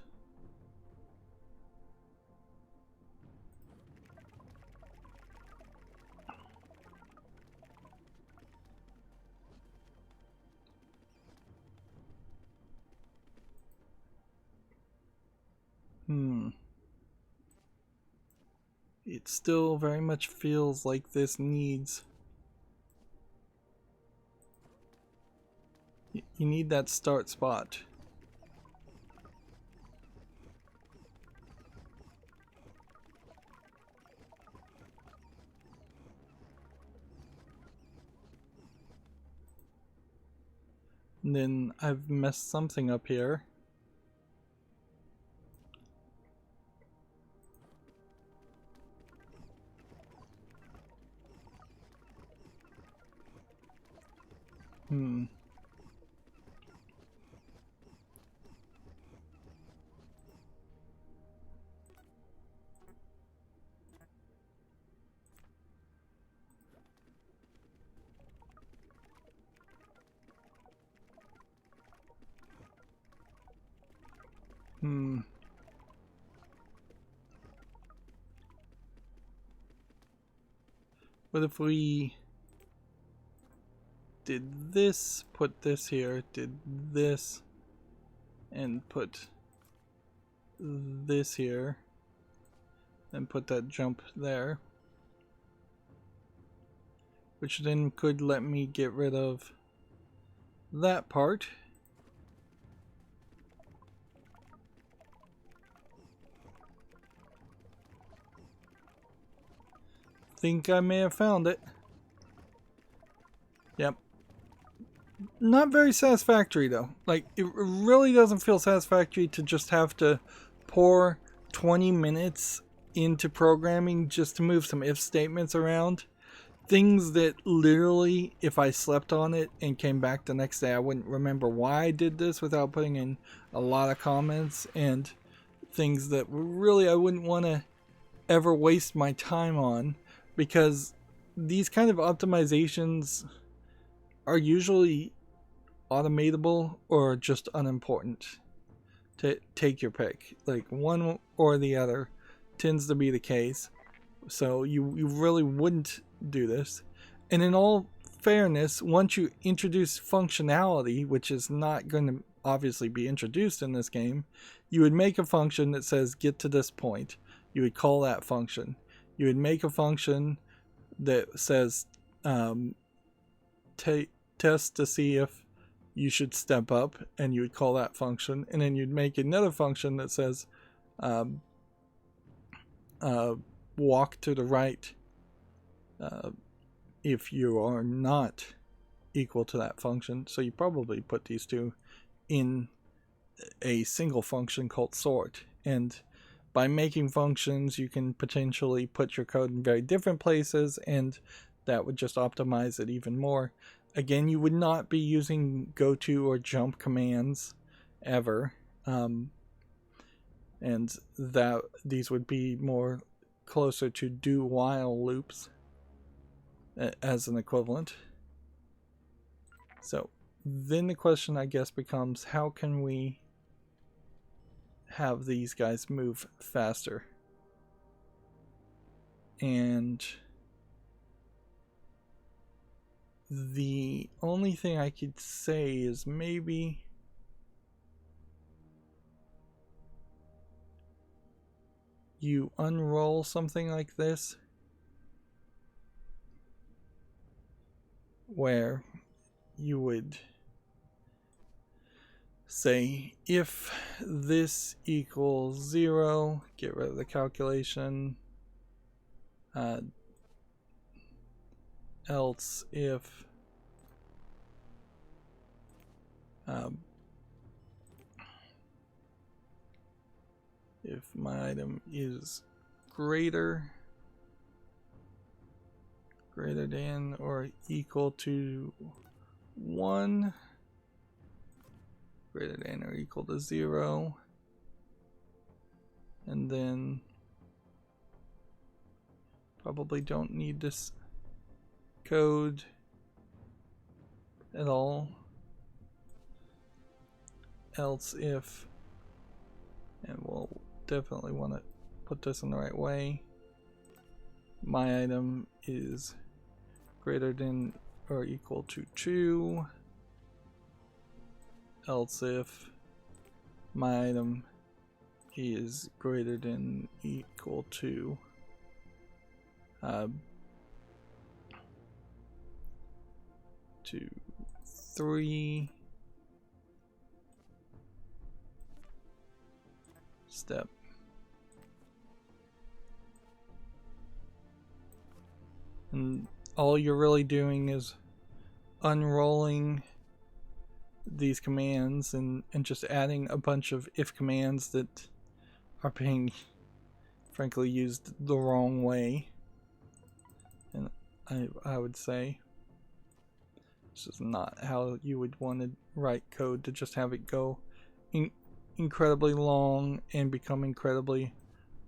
It still very much feels like this needs... You need that start spot. And then I've messed something up here. What if we did this, put this here, did this, and put this here, and put that jump there, which then could let me get rid of that part. Think I may have found it. Yep. Not very satisfactory though. Like, it really doesn't feel satisfactory to just have to pour 20 minutes into programming just to move some if statements around. Things that literally, if I slept on it and came back the next day, I wouldn't remember why I did this without putting in a lot of comments, and things that really I wouldn't want to ever waste my time on, because these kind of optimizations are usually automatable or just unimportant. To take your pick. Like, one or the other tends to be the case. So you really wouldn't do this. And in all fairness, once you introduce functionality, which is not going to obviously be introduced in this game, you would make a function that says get to this point. You would call that function. You would make a function that says um, test to see if you should step up, and you would call that function, and then you'd make another function that says walk to the right if you are not equal to that function. So you probably put these two in a single function called sort, and by making functions you can potentially put your code in very different places, and that would just optimize it even more. Again, you would not be using goto or jump commands ever, and that these would be more closer to do while loops as an equivalent. So then the question, I guess, becomes, how can we have these guys move faster? And the only thing I could say is maybe you unroll something like this, where you would say if this equals 0, get rid of the calculation, else if my item is greater than or equal to 1, greater than or equal to 0, and then probably don't need this code at all. Else if, and we'll definitely want to put this in the right way, my item is greater than or equal to 2, else if my item is greater than equal to 3, step. And all you're really doing is unrolling these commands and just adding a bunch of if commands that are being frankly used the wrong way. And I would say this is not how you would want to write code, to just have it go incredibly long and become incredibly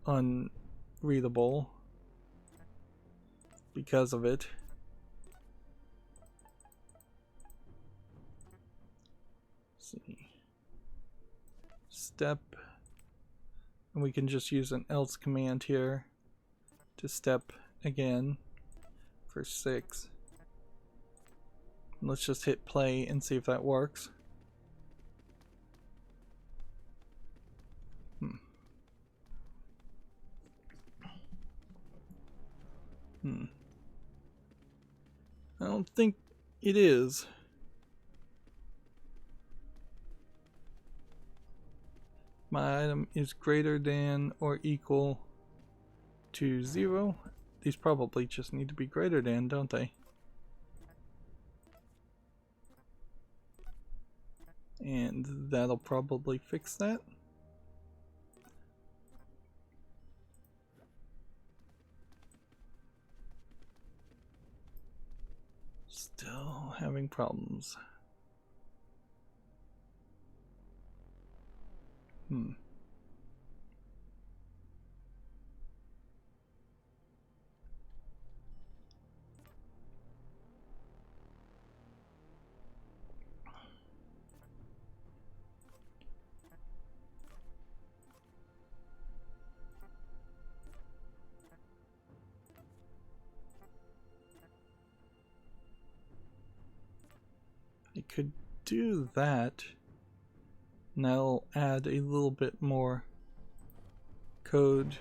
unreadable because of it. Let's see. Step, and we can just use an else command here to step again for 6. Let's just hit play and see if that works. I don't think it is. My item is greater than or equal to 0. These probably just need to be greater than, don't they? And that'll probably fix that. Still having problems. I could do that. And that'll add a little bit more code. .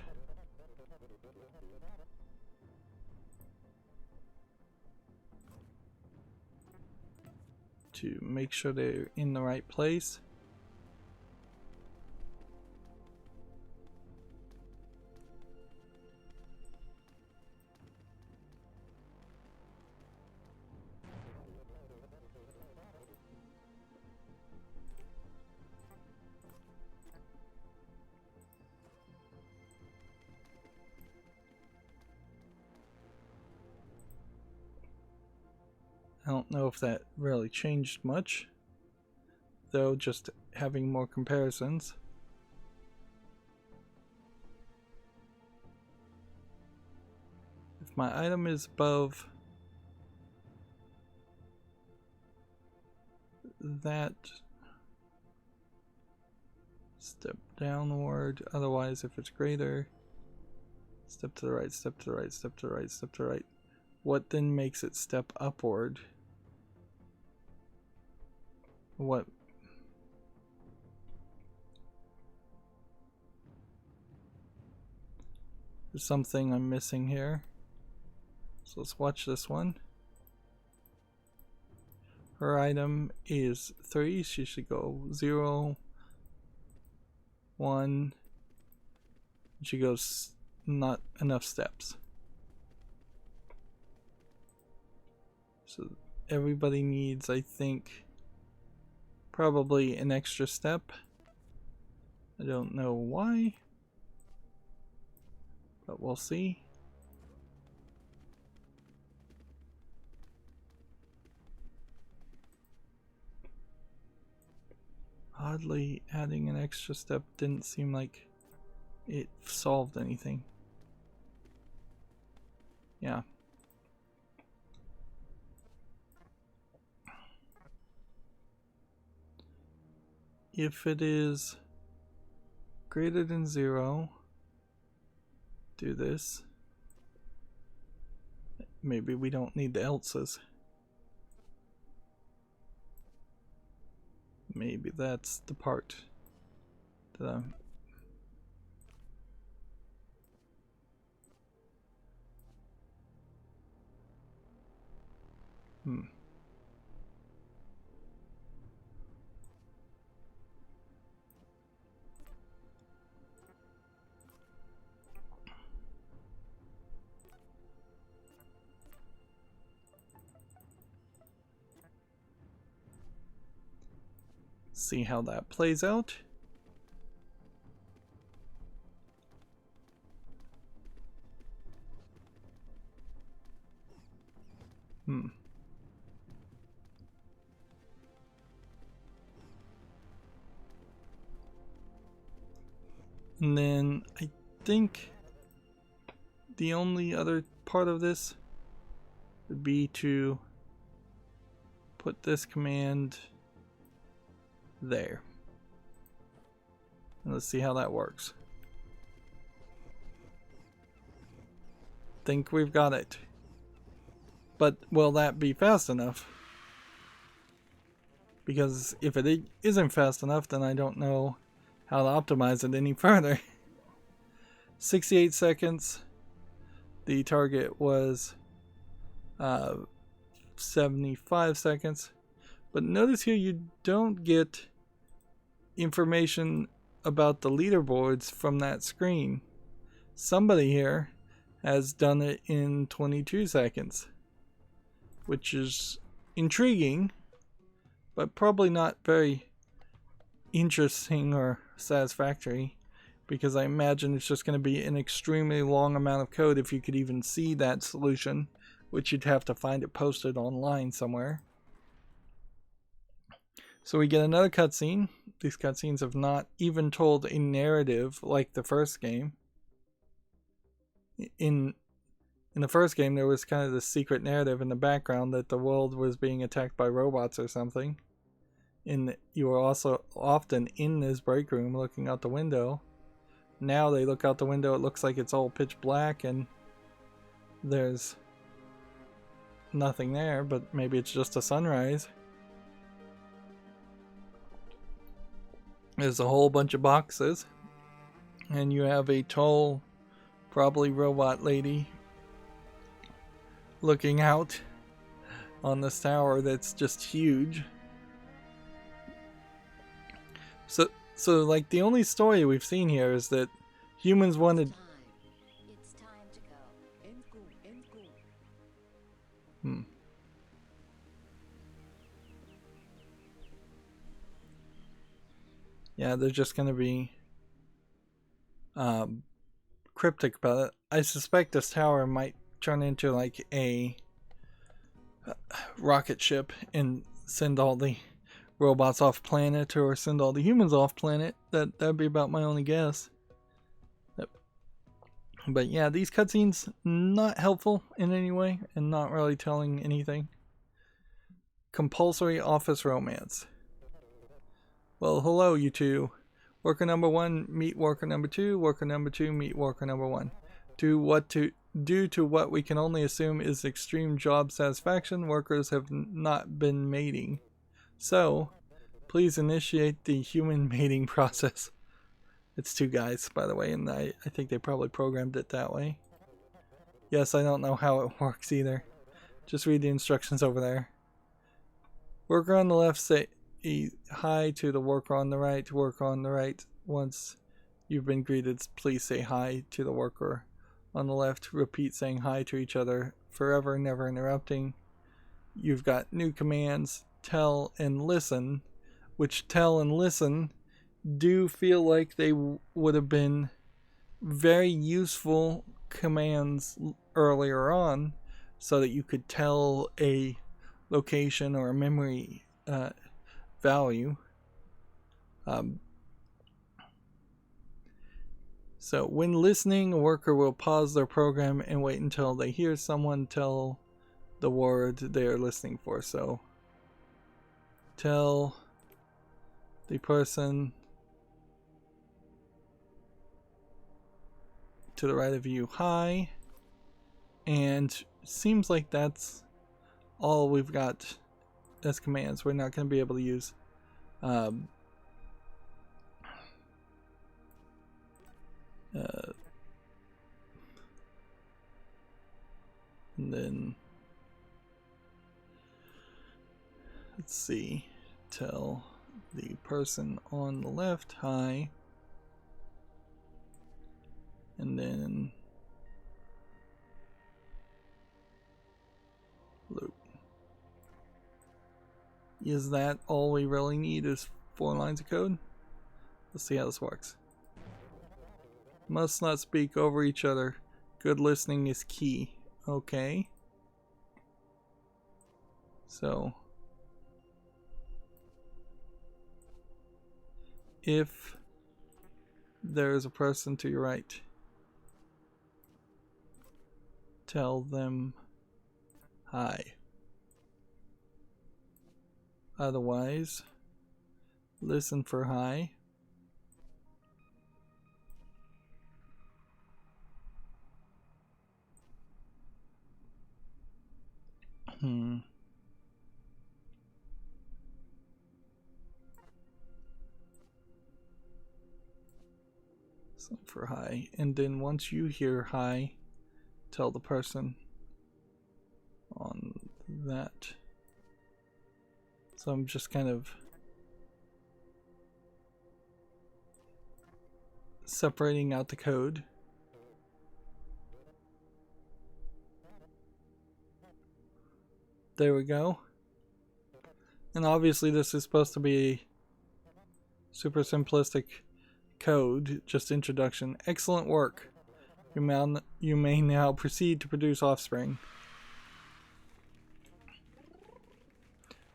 to make sure they're in the right place. I don't know if that really changed much, though, just having more comparisons. If my item is above that, step downward. Otherwise, if it's greater, step to the right, step to the right, step to the right, step to the right. What then makes it step upward? What? There's something I'm missing here. So let's watch this one. Her item is 3. She should go 0, 1. She goes not enough steps. So everybody needs, I think, probably an extra step. I don't know why, but we'll see. Oddly, adding an extra step didn't seem like it solved anything. Yeah. If it is greater than 0, do this. Maybe we don't need the else's. Maybe that's the part that I'm... See how that plays out. And then I think the only other part of this would be to put this command there. And let's see how that works. Think we've got it. But will that be fast enough? Because if it isn't fast enough, then I don't know how to optimize it any further. 68 seconds. The target was 75 seconds. But notice here you don't get information about the leaderboards from that screen. Somebody here has done it in 22 seconds, which is intriguing, but probably not very interesting or satisfactory, because I imagine it's just going to be an extremely long amount of code if you could even see that solution, which you'd have to find it posted online somewhere. So we get another cutscene. These cutscenes have not even told a narrative like the first game. In the first game, there was kind of this secret narrative in the background that the world was being attacked by robots or something. And you were also often in this break room looking out the window. Now they look out the window, it looks like it's all pitch black and there's nothing there, but maybe it's just a sunrise. There's a whole bunch of boxes, and you have a tall, probably robot lady looking out on this tower that's just huge. So like the only story we've seen here is that humans wanted. It's time to go. End go, end go. Hmm. Yeah, they're just gonna be cryptic about it. I suspect this tower might turn into like a rocket ship and send all the robots off planet or send all the humans off planet. That'd be about my only guess. But yeah, these cutscenes not helpful in any way and not really telling anything. Compulsory office romance. Well, hello you two. Worker number 1 meet worker number 2. Worker number 2 meet worker number 1. Due to what we can only assume is extreme job satisfaction, workers have not been mating. So, please initiate the human mating process. It's 2 guys, by the way, and I think they probably programmed it that way. Yes, I don't know how it works either. Just read the instructions over there. Worker on the left, say hi to the worker on the right. Worker on the right. Once you've been greeted, please say hi to the worker on the left. Repeat saying hi to each other forever, never interrupting. You've got new commands, tell and listen, which tell and listen do feel like they would have been very useful commands earlier on, so that you could tell a location or a memory value. So when listening, a worker will pause their program and wait until they hear someone tell the word they are listening for. So tell the person to the right of you hi, and seems like that's all we've got as commands. We're not going to be able to use and then let's see, tell the person on the left hi, and then loop. Is that all we really need is 4 lines of code? Let's see how this works. Must not speak over each other. Good listening is key. Okay. So if there is a person to your right, tell them hi. Otherwise, listen for hi. Listen for hi. And then once you hear hi, tell the person on that. So I'm just kind of separating out the code. There we go. And obviously this is supposed to be super simplistic code, just introduction. Excellent work. You may now proceed to produce offspring.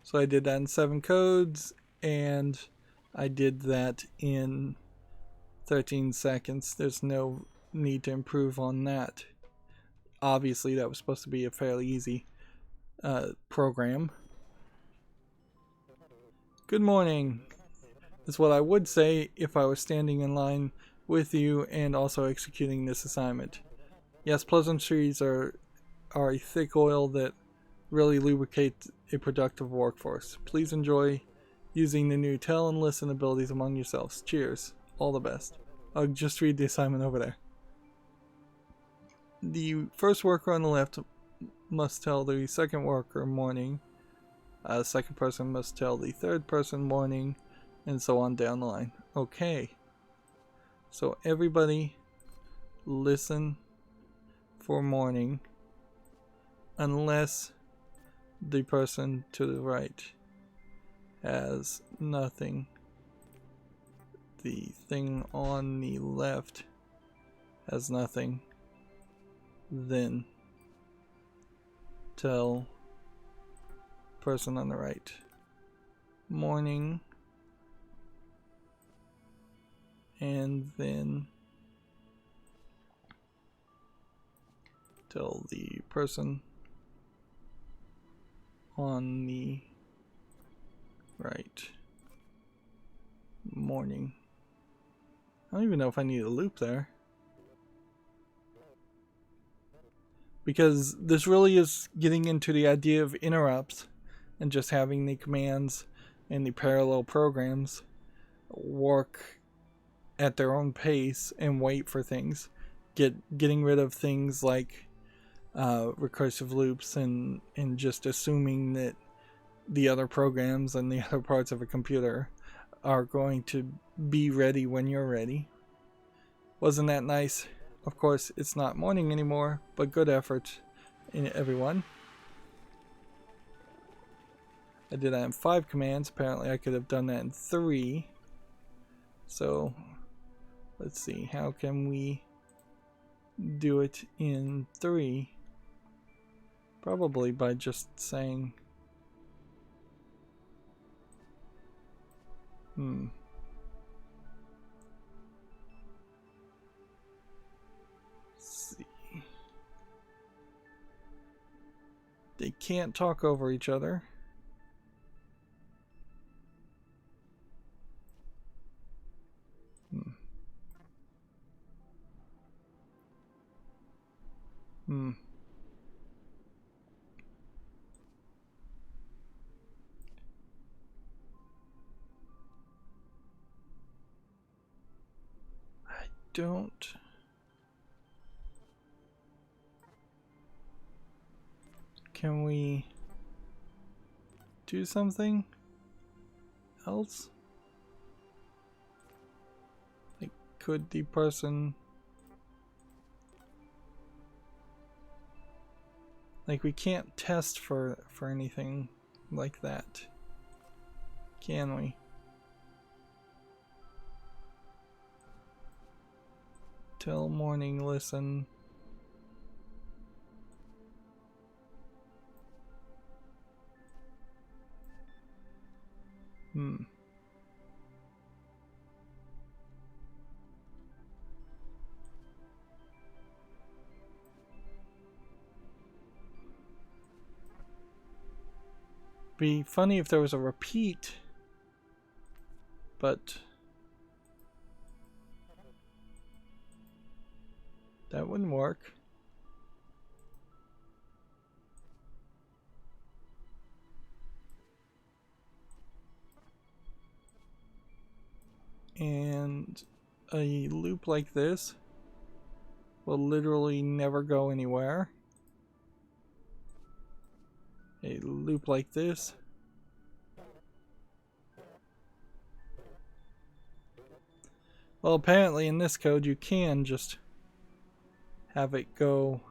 So I did that in 7 codes, and I did that in 13 seconds. There's no need to improve on that. Obviously, that was supposed to be a fairly easy program. Good morning is what I would say if I was standing in line with you and also executing this assignment. Yes, pleasantries are a thick oil that really lubricate a productive workforce. Please enjoy using the new tell and listen abilities among yourselves. Cheers. All the best. I'll just read the assignment over there. The first worker on the left must tell the second worker morning. The second person must tell the third person morning. and so on down the line. Okay. So everybody listen for morning unless the person to the right has nothing. The thing on the left has nothing. Then tell person on the right morning, and then tell the person on the right morning. I don't even know if I need a loop there, because this really is getting into the idea of interrupts and just having the commands and the parallel programs work at their own pace and wait for things. Getting rid of things like recursive loops and just assuming that the other programs and the other parts of a computer are going to be ready when you're ready. Wasn't that nice? Of course, it's not morning anymore, but good effort in everyone. I did that in 5 commands. Apparently I could have done that in 3. So let's see, how can we do it in 3? Probably by just saying let's see. They can't talk over each other. I don't. Can we do something else? Like, could the person... Like, we can't test for anything like that, can we? Till morning, listen. Be funny if there was a repeat, but that wouldn't work. And a loop like this will literally never go anywhere. A loop like this well, apparently in this code you can just have it go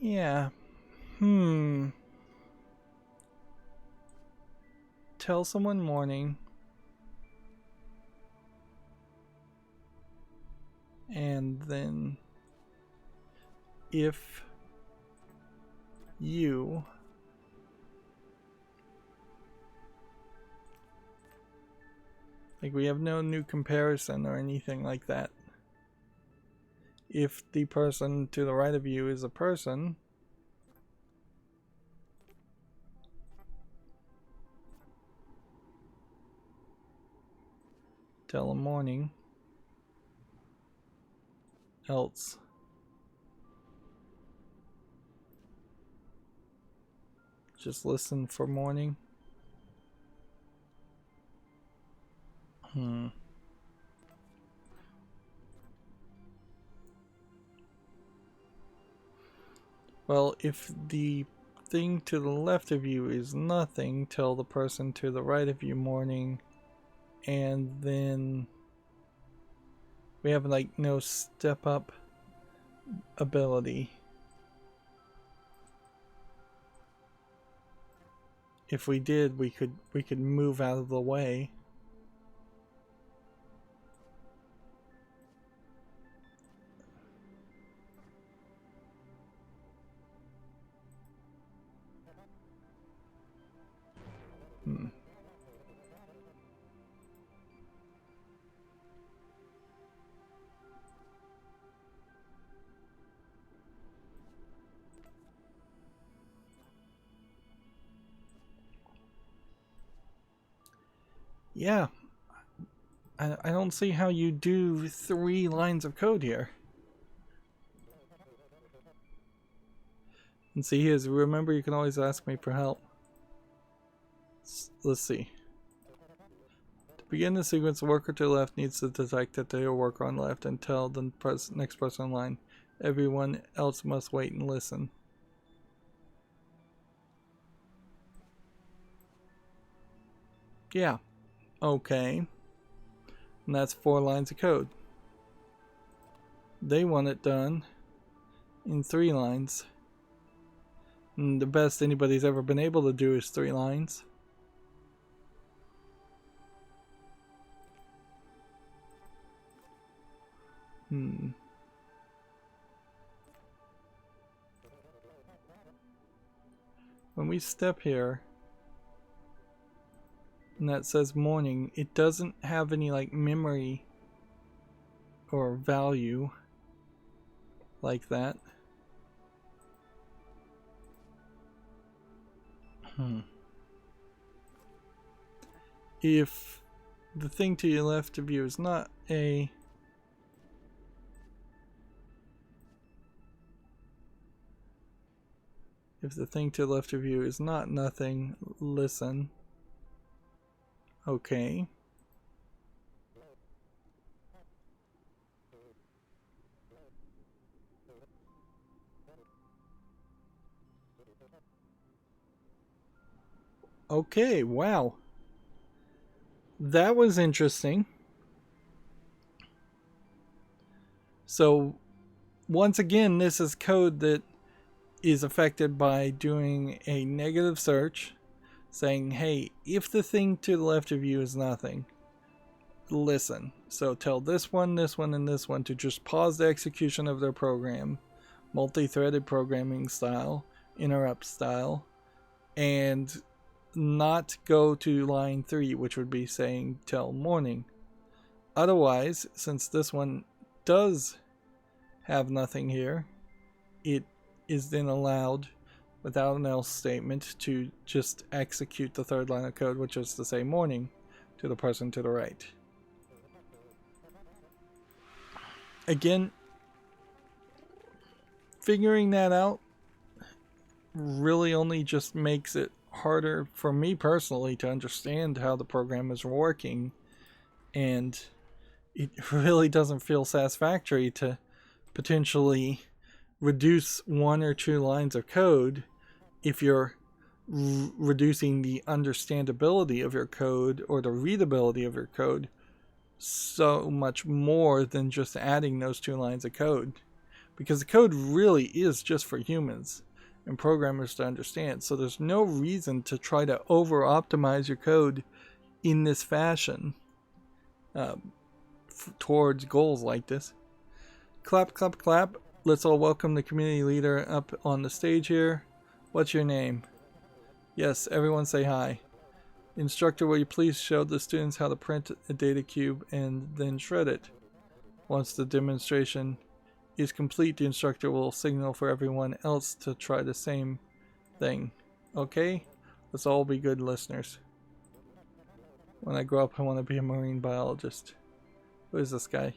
yeah. Tell someone morning, and then if you like, we have no new comparison or anything like that. If the person to the right of you is a person, tell them morning, else Just listen for morning. Well, if the thing to the left of you is nothing, tell the person to the right of you morning, and then we have like no step up ability. If we did, we could move out of the way. Yeah, I don't see how you do 3 lines of code here. And see, here's, remember, you can always ask me for help. Let's see. To begin the sequence, the worker to the left needs to detect that they are worker on the left and tell the next person in line. Everyone else must wait and listen. Yeah. Okay. And that's 4 lines of code. They want it done in 3 lines. And the best anybody's ever been able to do is 3 lines. When we step here, and that says morning, it doesn't have any like memory or value like that. If the thing to your left of you is not a if the thing to the left of you is not nothing, listen. Okay. Okay, wow. That was interesting. So, once again, this is code that is affected by doing a negative search, saying, hey, if the thing to the left of you is nothing, listen. So tell this one, and this one to just pause the execution of their program, multi-threaded programming style, interrupt style, and not go to line 3, which would be saying tell morning. Otherwise, since this one does have nothing here, it is then allowed without an else statement to just execute the 3rd line of code, which is to say morning, to the person to the right. Again, figuring that out really only just makes it harder for me personally to understand how the program is working, and it really doesn't feel satisfactory to potentially reduce 1 or 2 lines of code if you're reducing the understandability of your code or the readability of your code so much more than just adding those 2 lines of code, because the code really is just for humans and programmers to understand. So there's no reason to try to over optimize your code in this fashion towards goals like this. Clap, clap, clap. Let's all welcome the community leader up on the stage here. What's your name? Yes, everyone say hi. Instructor, will you please show the students how to print a data cube and then shred it? Once the demonstration is complete, the instructor will signal for everyone else to try the same thing. Okay? Let's all be good listeners. When I grow up, I want to be a marine biologist. Who is this guy?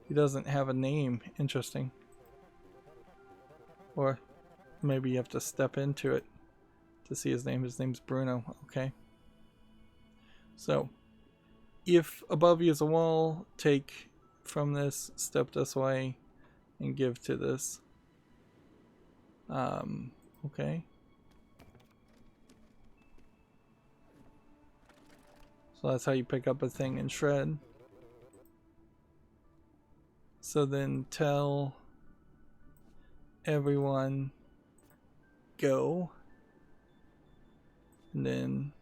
He doesn't have a name. Interesting. Or maybe you have to step into it. to see his name. His name's Bruno. Okay. So, if above you is a wall, take from this, step this way, and give to this. Okay. So that's how you pick up a thing in Shred. So then tell everyone go. And then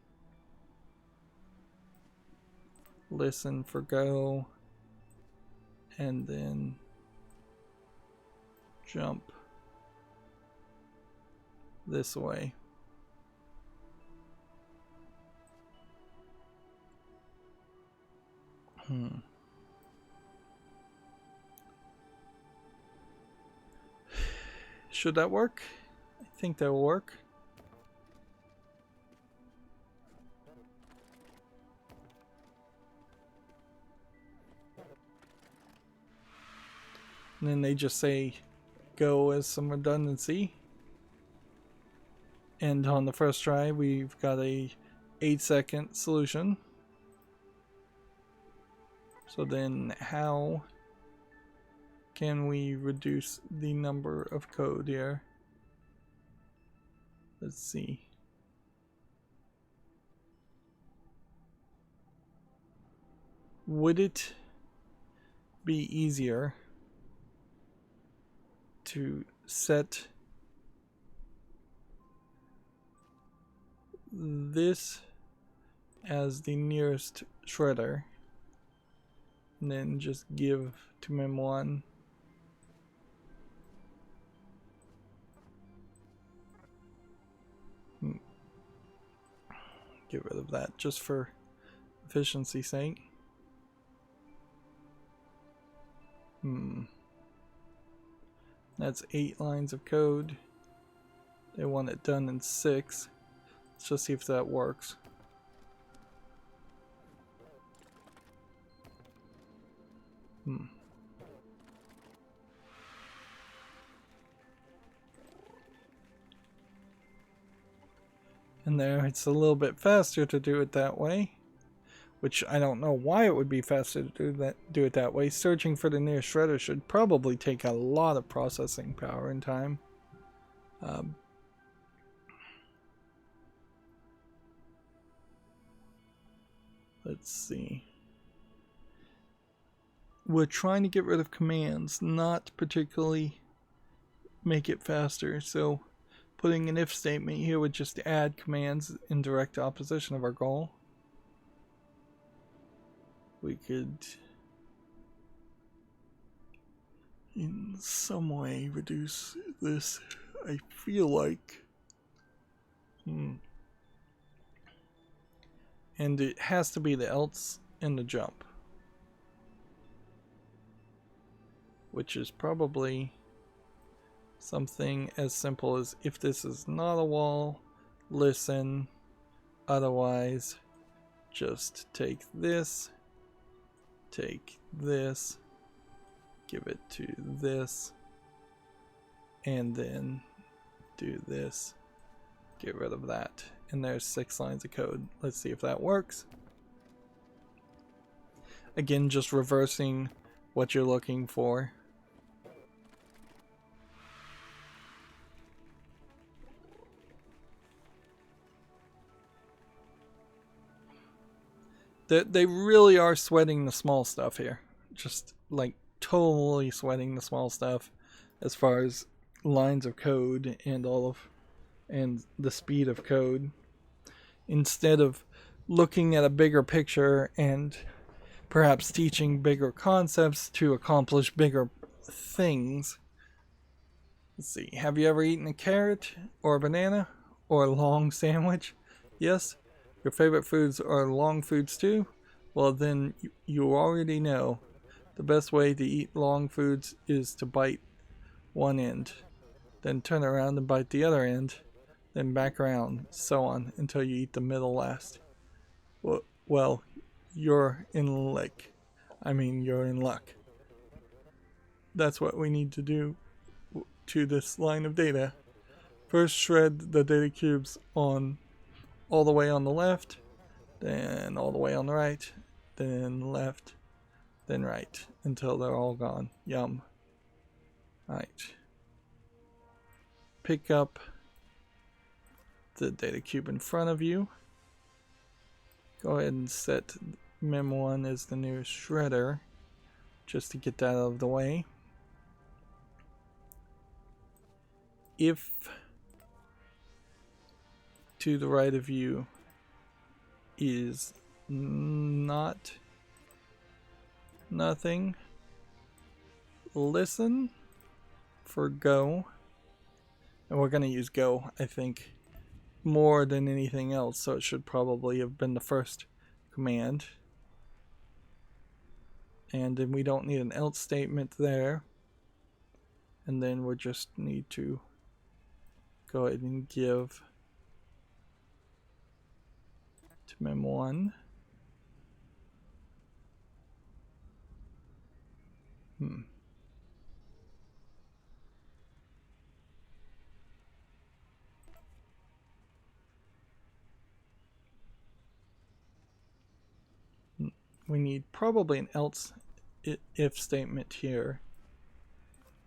listen for go. And then jump this way. Should that work? I think that will work. And then they just say go as some redundancy. And on the first try, we've got a 8-second solution. So then how can we reduce the number of code here? Let's see. Would it be easier to set this as the nearest shredder and then just give to mem1? Get rid of that just for efficiency's sake. That's 8 lines of code. They want it done in 6. Let's just see if that works. And there, it's a little bit faster to do it that way, which I don't know why it would be faster to do it that way. Searching for the nearest shredder should probably take a lot of processing power and time. Let's see. We're trying to get rid of commands, not particularly make it faster. So putting an if statement here would just add commands in direct opposition of our goal. We could in some way reduce this, I feel like. And it has to be the else and the jump, which is probably something as simple as if this is not a wall, listen, otherwise just take this, give it to this, and then do this, get rid of that. And there's 6 lines of code. Let's see if that works. Again, just reversing what you're looking for. They really are sweating the small stuff here. Just like totally sweating the small stuff as far as lines of code and the speed of code, instead of looking at a bigger picture and perhaps teaching bigger concepts to accomplish bigger things. Let's see, have you ever eaten a carrot or a banana or a long sandwich? Yes? Your favorite foods are long foods too? Well, then you already know the best way to eat long foods is to bite one end, then turn around and bite the other end, then back around, so on, until you eat the middle last. Well, you're in luck. You're in luck. That's what we need to do to this line of data. First shred the data cubes on all the way on the left, then all the way on the right, then left, then right, until they're all gone. Yum. Alright. Pick up the data cube in front of you. Go ahead and set mem1 as the new shredder, just to get that out of the way. If to the right of you is not nothing, listen for go, and we're going to use go, I think, more than anything else, so it should probably have been the first command. And then we don't need an else statement there, and then we just need to go ahead and give to mem1 we need probably an else if statement here.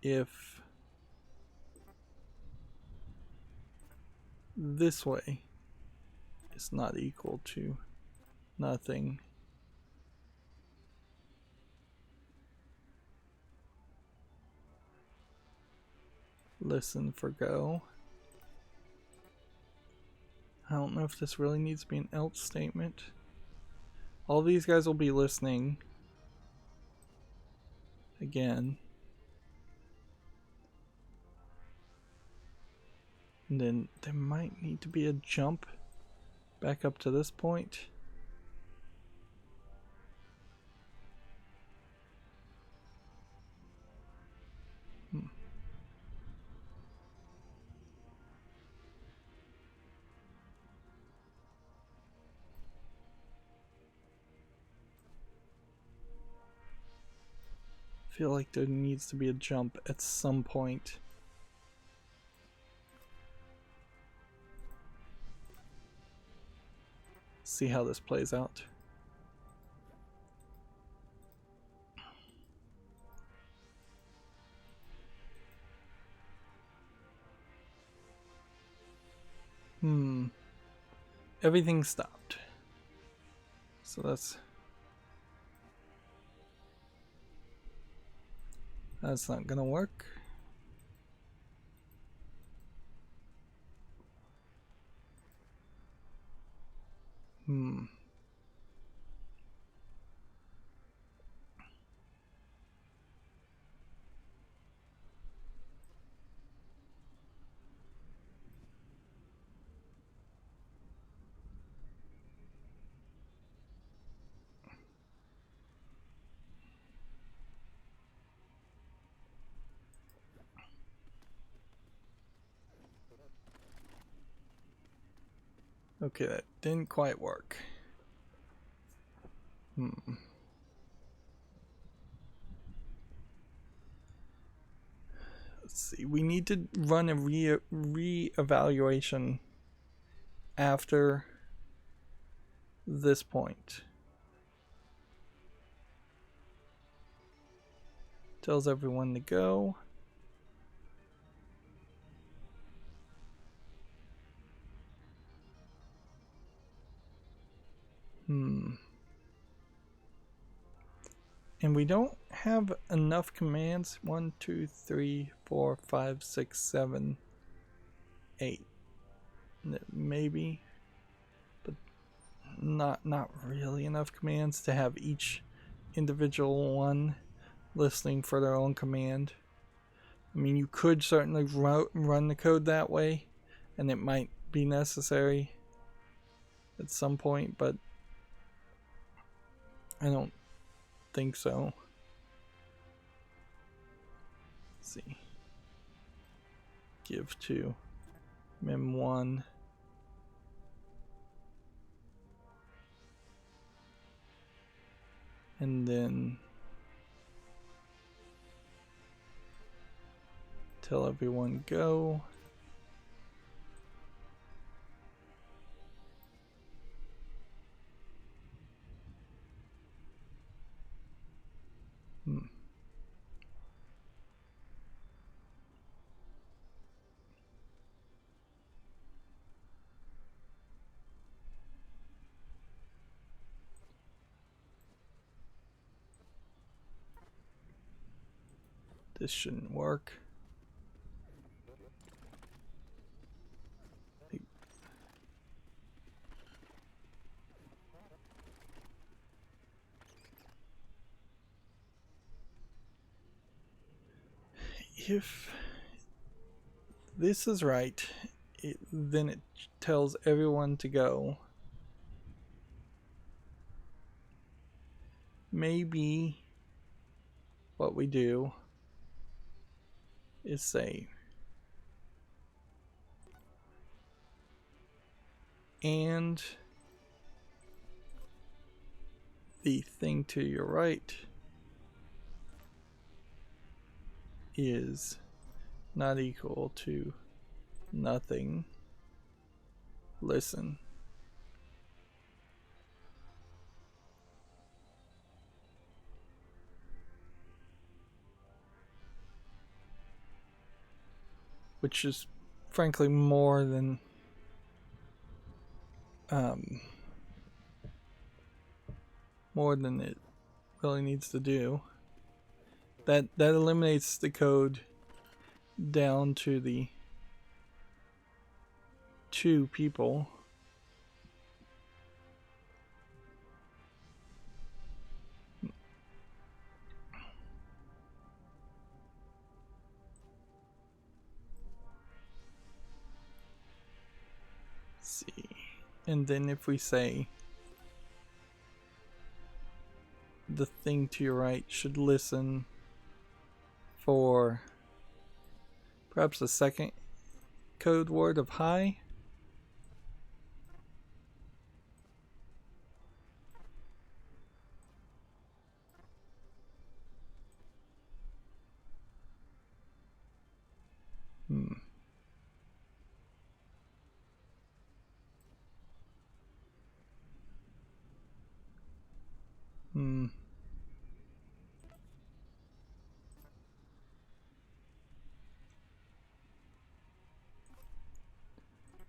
If this way is not equal to nothing, listen for go. I don't know if this really needs to be an else statement. All these guys will be listening again. And then there might need to be a jump back up to this point. I feel like there needs to be a jump at some point. See how this plays out. Everything stopped. So that's not gonna work. Okay, that didn't quite work. Let's see. We need to run a re-evaluation after this point. Tells everyone to go. And we don't have enough commands. 1, 2, 3, 4, 5, 6, 7, 8. Maybe. But not really enough commands to have each individual one listening for their own command. I mean, you could certainly run the code that way, and it might be necessary at some point, but I don't think so. Let's see. Give to mem1. And then tell everyone go. This shouldn't work. If this is right, then it tells everyone to go. Maybe what we do is say, and the thing to your right is not equal to nothing. Listen. Which is frankly more than it really needs to do. That eliminates the code down to the 2 people. See, and then if we say the thing to your right should listen for perhaps a second code word of hi.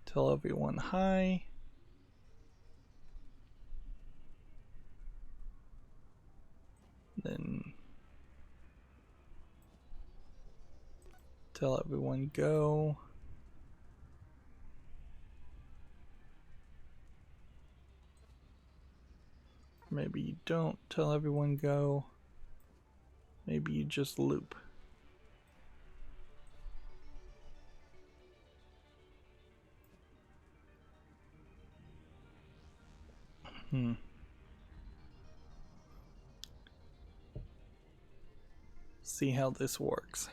Tell everyone hi. Then tell everyone go. Maybe you don't tell everyone go. Maybe you just loop. See how this works.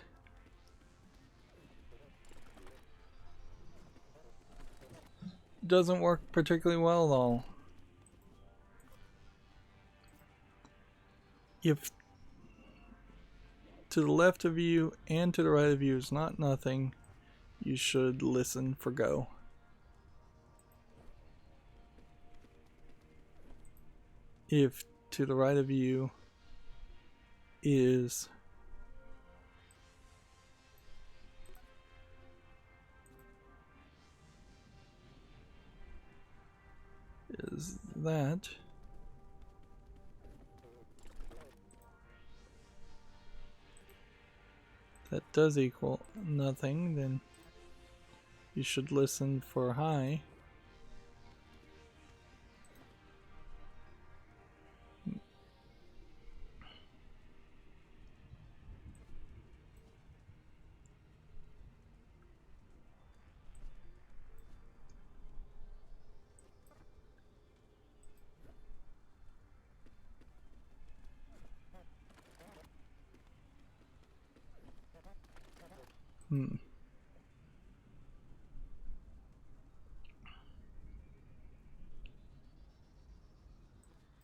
Doesn't work particularly well though. If to the left of you and to the right of you is not nothing, you should listen for go. If to the right of you is that, does equal nothing, then you should listen for hi.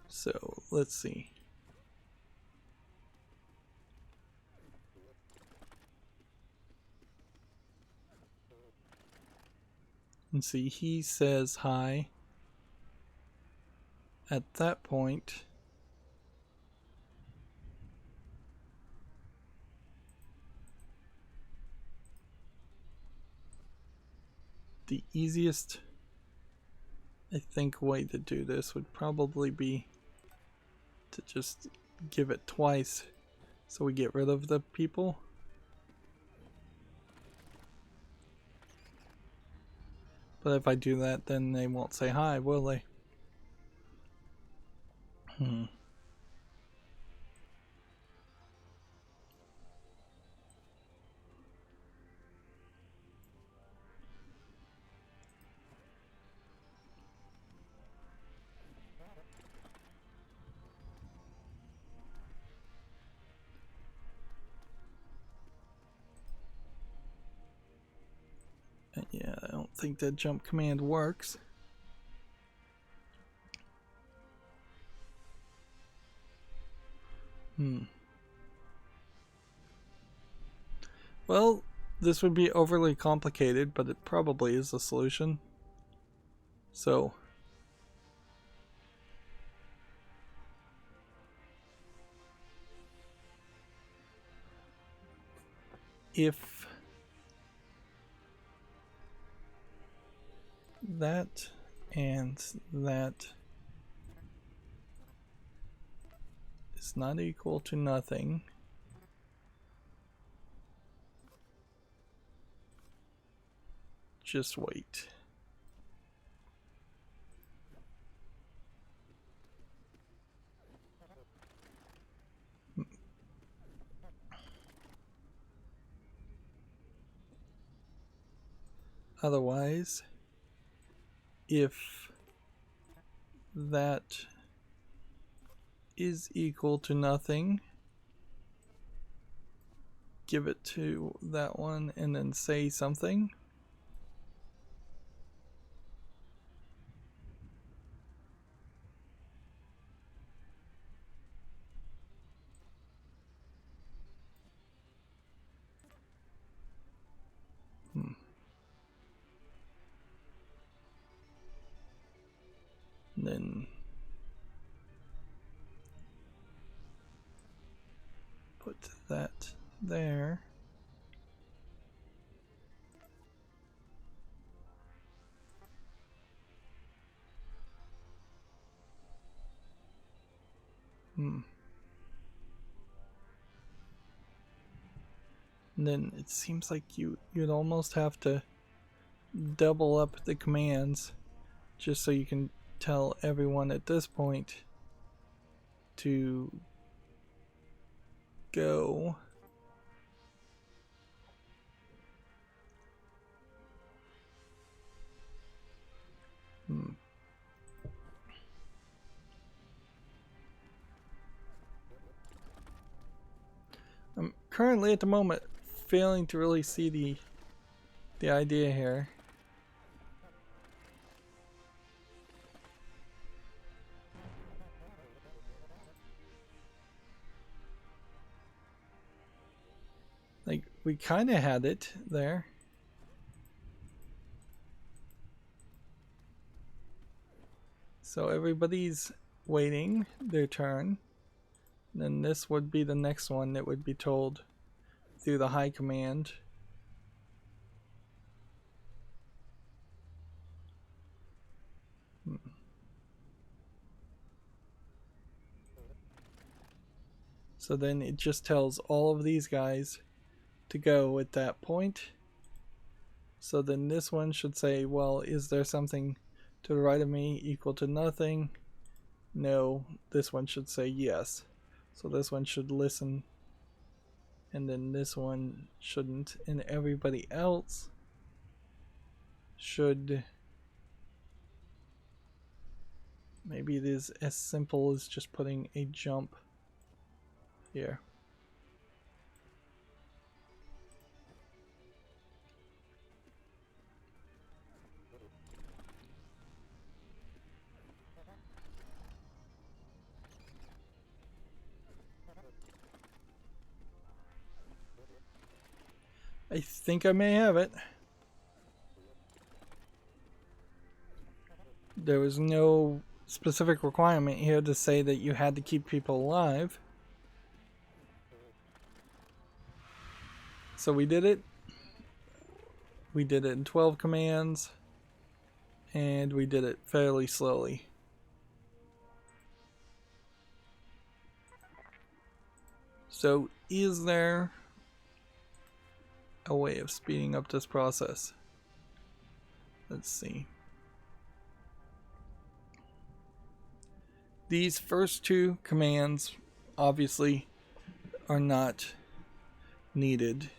So let's see. And see, he says hi. At that point, the easiest, I think, way to do this would probably be to just give it twice so we get rid of the people. But if I do that, then they won't say hi, will they? Yeah, I don't think that jump command works. Well, this would be overly complicated, but it probably is a solution. So, if that and that is not equal to nothing, just wait. Otherwise, if that is equal to nothing, give it to that one and then say something. Then put that there. And then it seems like you'd almost have to double up the commands just so you can tell everyone at this point to go. I'm currently at the moment failing to really see the idea here. Like, we kind of had it there. So everybody's waiting their turn. Then this would be the next one that would be told through the high command. So then it just tells all of these guys to go at that point. So then this one should say, well, is there something to the right of me equal to nothing? No. This one should say yes. So this one should listen. And then this one shouldn't. And everybody else should... Maybe it is as simple as just putting a jump here. I think I may have it. There was no specific requirement here to say that you had to keep people alive. So we did it. We did it in 12 commands. And we did it fairly slowly. So is there a way of speeding up this process? Let's see. These first two commands obviously are not needed.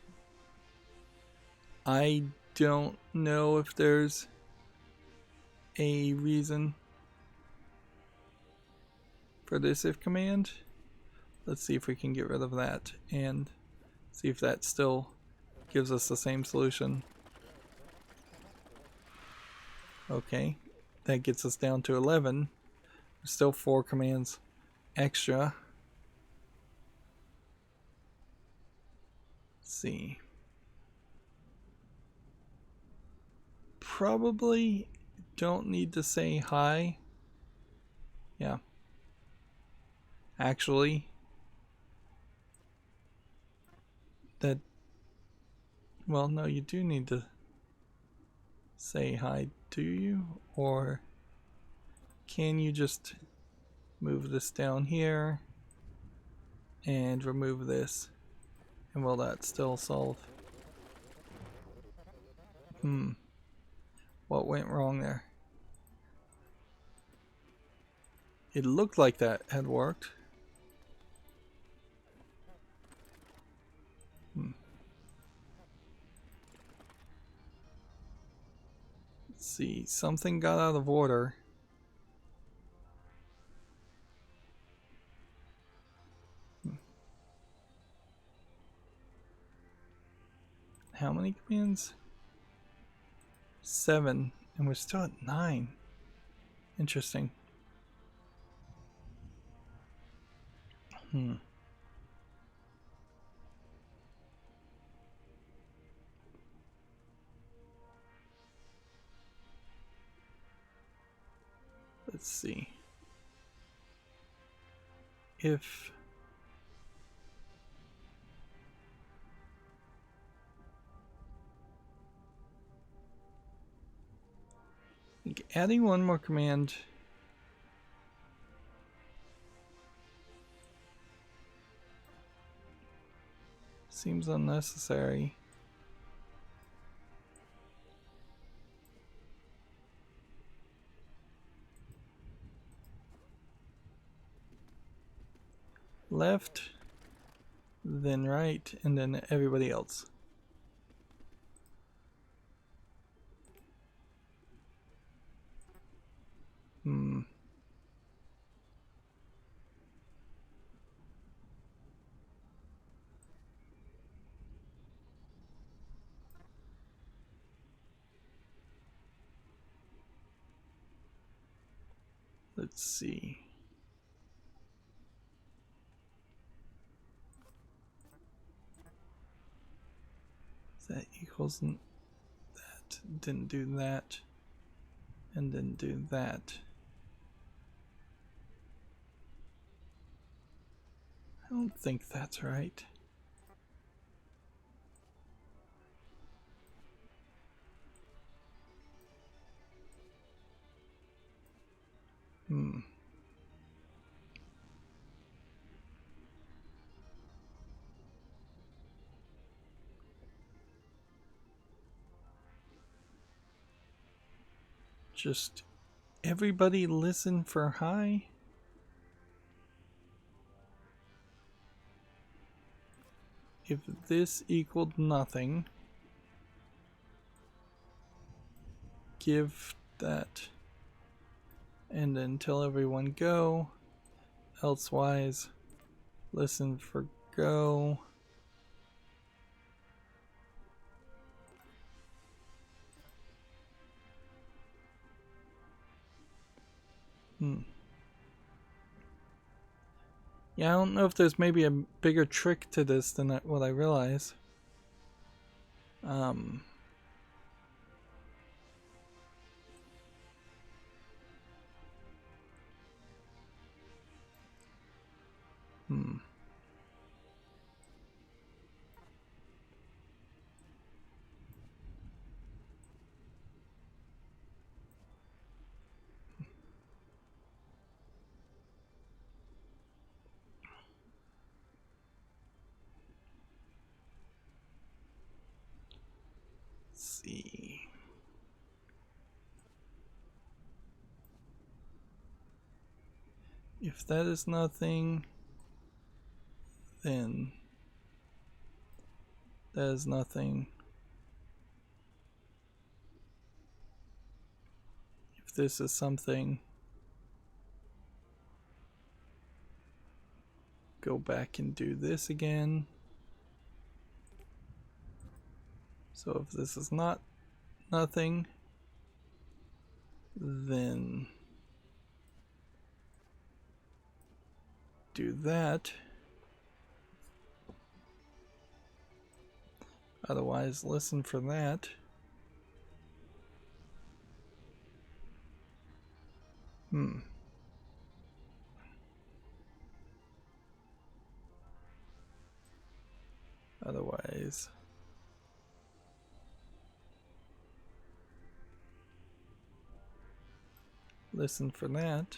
I don't know if there's a reason for this if command. Let's see if we can get rid of that and see if that still gives us the same solution. Okay, that gets us down to 11. There's still 4 commands extra. Let's see. Probably don't need to say hi. Yeah. Actually, that, well, no, you do need to say hi, do you? Or can you just move this down here and remove this? And will that still solve? What went wrong there? It looked like that had worked. Let's see, something got out of order. How many commands? 7, and we're still at 9. Interesting. Let's see. If adding one more command seems unnecessary. Left, then right, and then everybody else. Let's see. That equals that. Didn't do that. And didn't do that. I don't think that's right. Just everybody listen for hi. If this equaled nothing, give that, and then tell everyone go. Elsewise, listen for go. Yeah, I don't know if there's maybe a bigger trick to this than what I realize. Let's see. If that is nothing, then that is nothing. If this is something, go back and do this again. So if this is not nothing, then do that. Otherwise, listen for that. Otherwise, listen for that.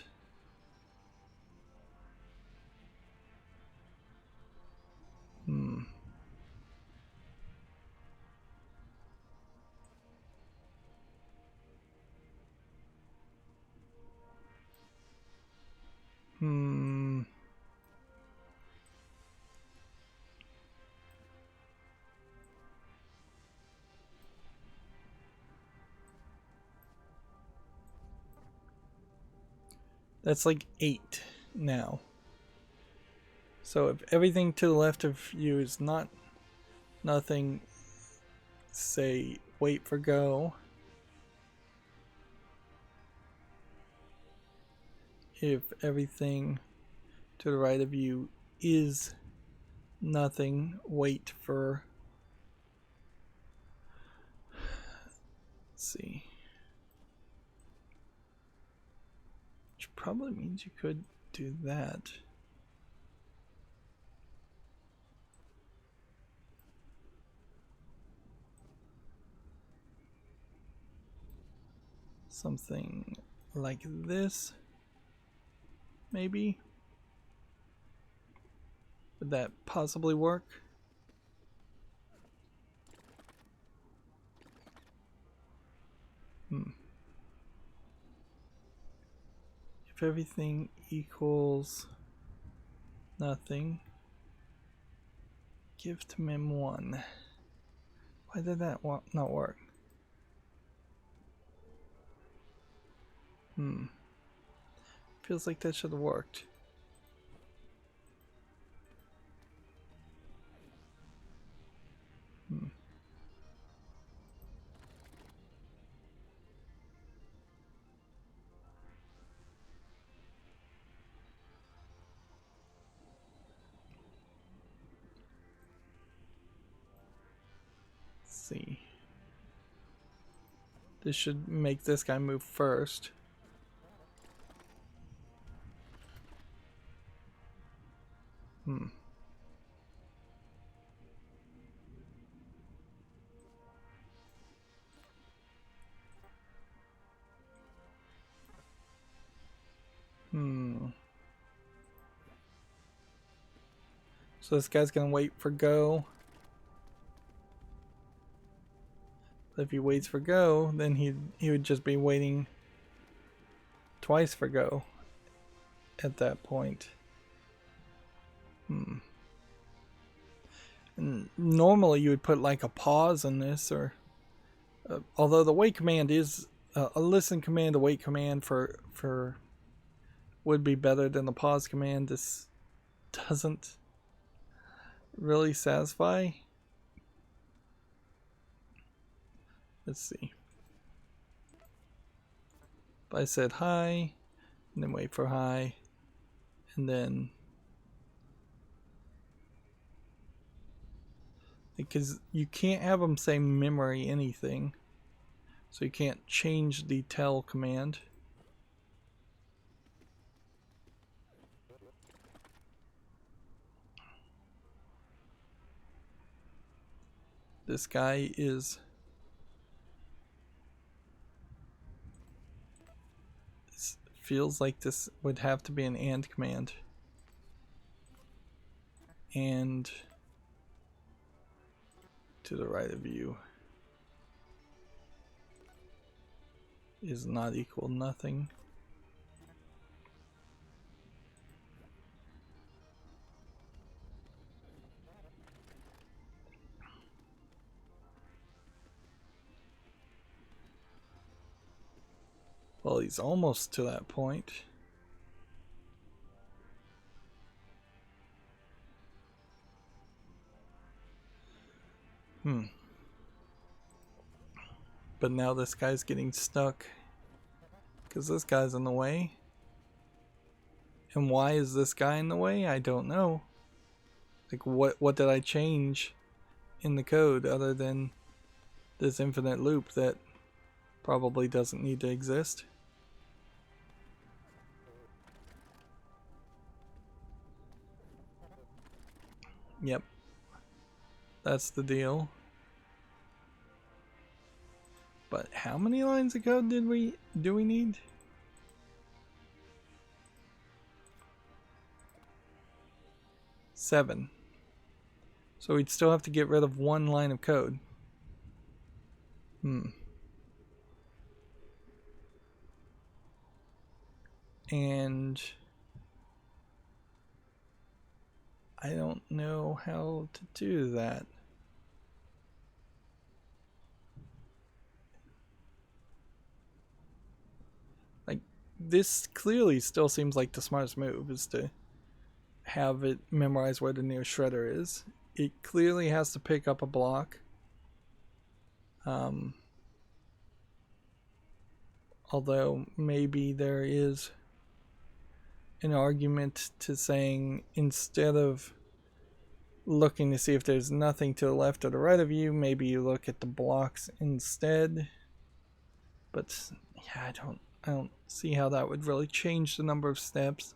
That's like 8 now. So if everything to the left of you is not nothing, say wait for go. If everything to the right of you is nothing, wait for, let's see, which probably means you could do that. Something like this, maybe. Would that possibly work? If everything equals nothing, give to mem 1. Why did that not work? Feels like that should have worked. Let's see. This should make this guy move first. So this guy's gonna wait for go. But if he waits for go, then he would just be waiting twice for go at that point. And normally you would put like a pause in this, or although the wait command is a listen command, a wait command for would be better than the pause command. This doesn't really satisfy. Let's see. If I said hi, and then wait for hi, and then, because you can't have them say memory anything, so you can't change the tell command. This guy is feels like this would have to be an and command. And to the right of you is not equal nothing. Well, he's almost to that point. But now this guy's getting stuck because this guy's in the way. And why is this guy in the way? I don't know. Like, what did I change in the code other than this infinite loop that probably doesn't need to exist? Yep. That's the deal. But how many lines of code do we need? 7. So we'd still have to get rid of 1 line of code. And I don't know how to do that. Like, this clearly still seems like the smartest move is to have it memorize where the nearest shredder is. It clearly has to pick up a block. Although maybe there is an argument to saying instead of looking to see if there's nothing to the left or the right of you, maybe you look at the blocks instead. But yeah, I don't see how that would really change the number of steps.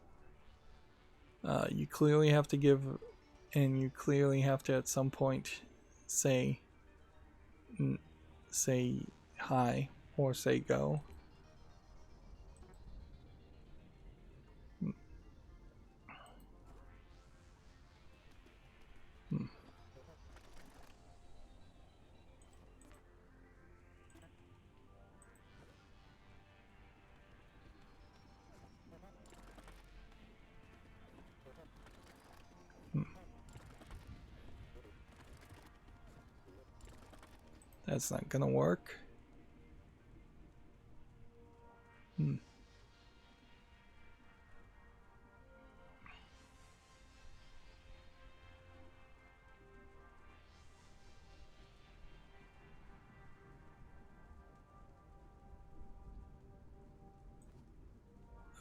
You clearly have to give, and you clearly have to at some point say hi or say go. That's not gonna work.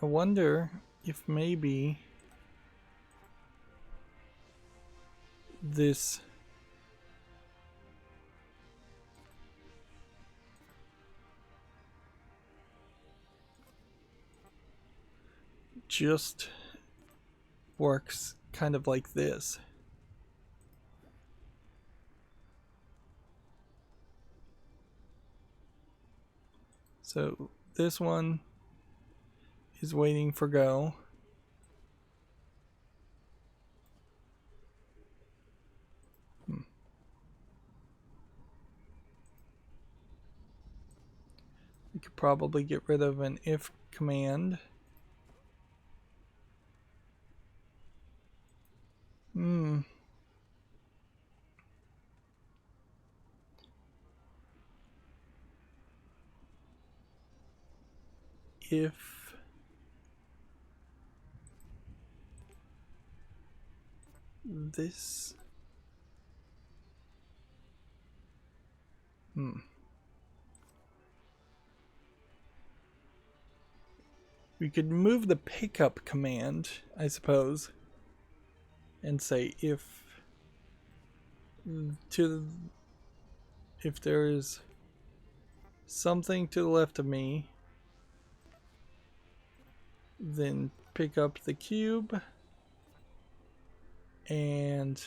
I wonder if maybe this just works kind of like this. So this one is waiting for go. We could probably get rid of an if command. If this we could move the pickup command, I suppose, and say if there is something to the left of me, then pick up the cube and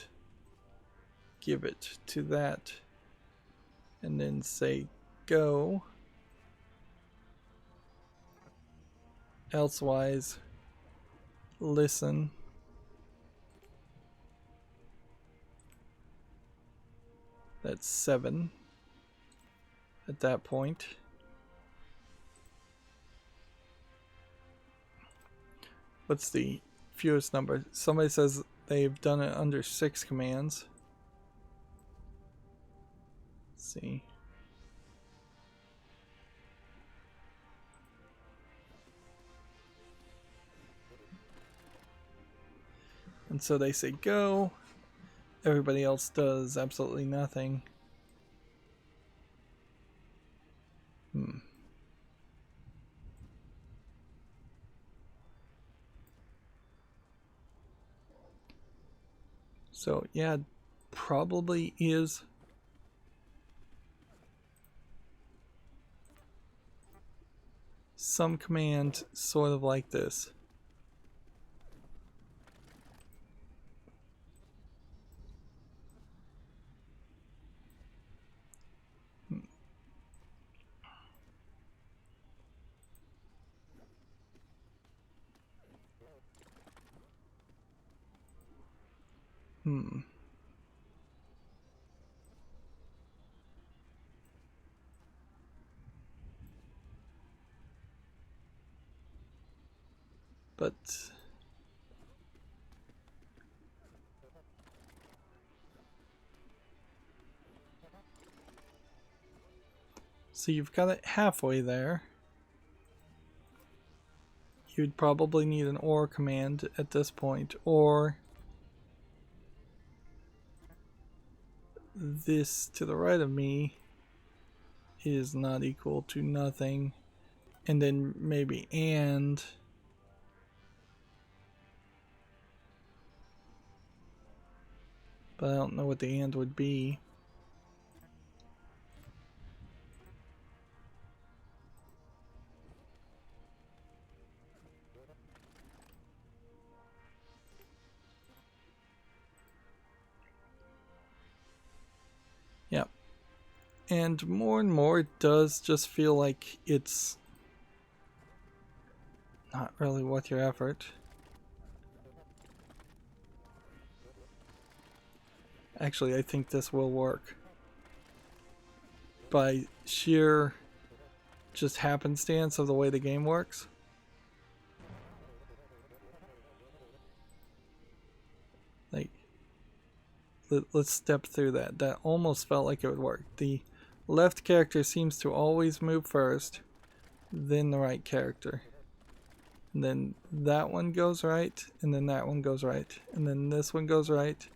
give it to that, and then say go. Elsewise, listen. That's 7 at that point. What's the fewest number? Somebody says they've done it under 6 commands. Let's see. And so they say go. Everybody else does absolutely nothing. So yeah, probably is some command sort of like this. But so you've got it halfway there. You'd probably need an OR command at this point, or this to the right of me is not equal to nothing, and then maybe and. But I don't know what the and would be. Yep. And more it does just feel like it's not really worth your effort. Actually, I think this will work. By sheer just happenstance of the way the game works. Like, let's step through that. That almost felt like it would work. The left character seems to always move first, then the right character. And then that one goes right, and then that one goes right, and then this one goes right,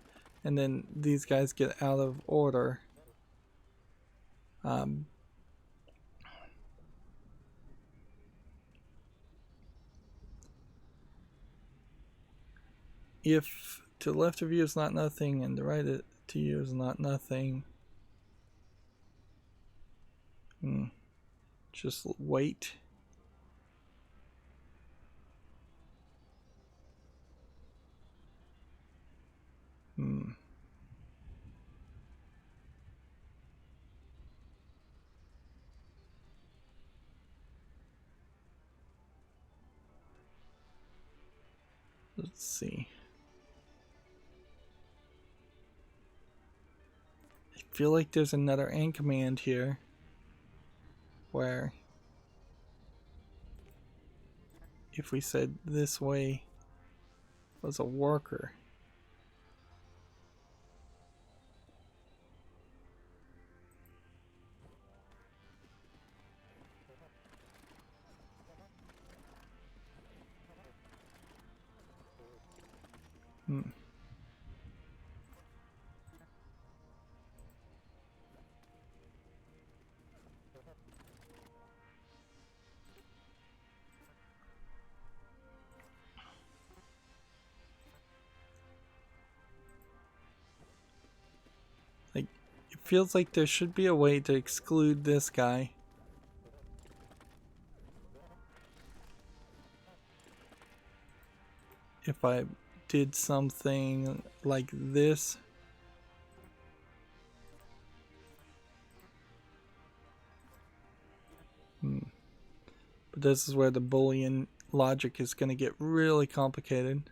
and then these guys get out of order. If to the left of you is not nothing, and the right to you is not nothing, just wait. Let's see. I feel like there's another and command here where if we said this way was a worker. Like, it feels like there should be a way to exclude this guy. If I did something like this. But this is where the Boolean logic is going to get really complicated.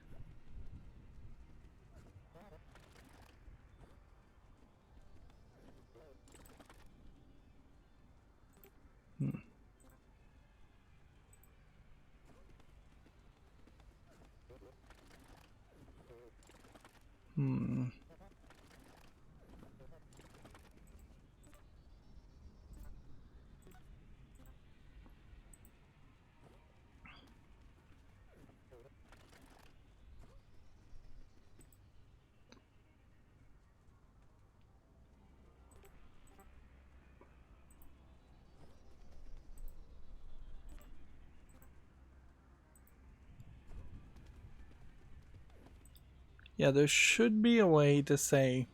Yeah, there should be a way to say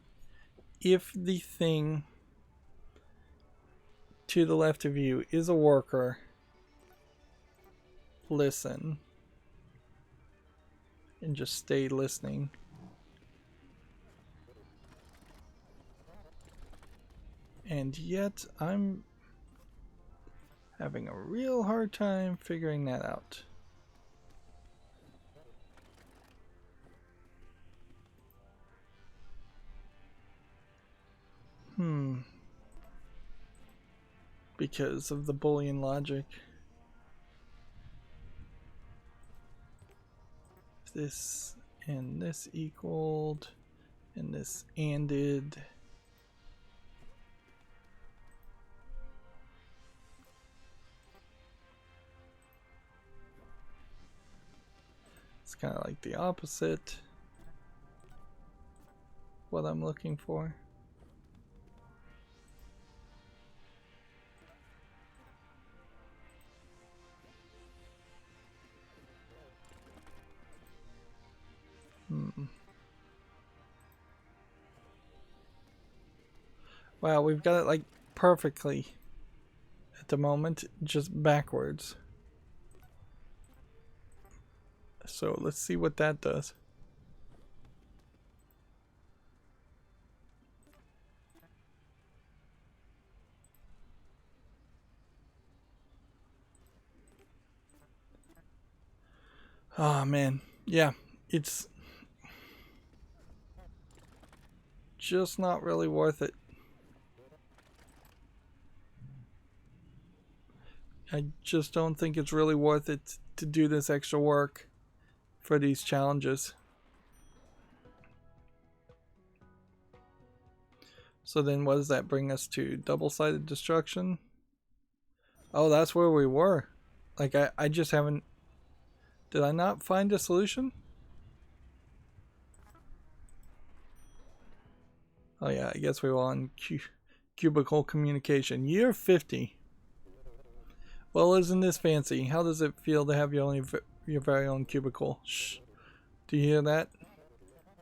if the thing to the left of you is a worker, listen. And just stay listening. And yet, I'm having a real hard time figuring that out. Because of the Boolean logic. This and this equaled, and this anded. It's kind of like the opposite. What I'm looking for. Wow, we've got it like perfectly at the moment, just backwards. So let's see what that does. Oh man, yeah, it's just not really worth it. I just don't think it's really worth it to do this extra work for these challenges. So then what does that bring us to? Double-sided destruction? Oh, that's where we were. Like, I just haven't... Did I not find a solution? Oh yeah, I guess we were on cubicle communication. Year 50. Well, isn't this fancy? How does it feel to have your very own cubicle? Shh. Do you hear that?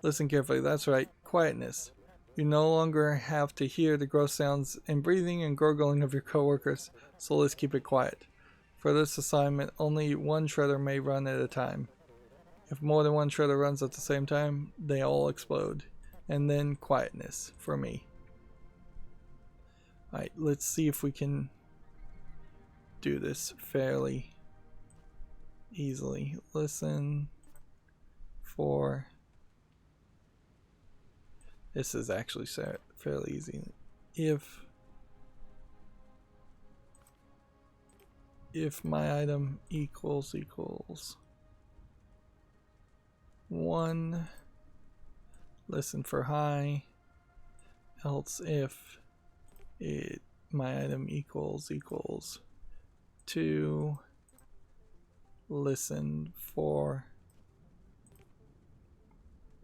Listen carefully. That's right. Quietness. You no longer have to hear the gross sounds and breathing and gurgling of your coworkers, so let's keep it quiet. For this assignment, only one shredder may run at a time. If more than one shredder runs at the same time, they all explode. And then quietness for me. Alright, let's see if we can do this fairly easily. Listen for... This is actually fairly easy. If my item equals 1, listen for high, else if my item equals 2, listen for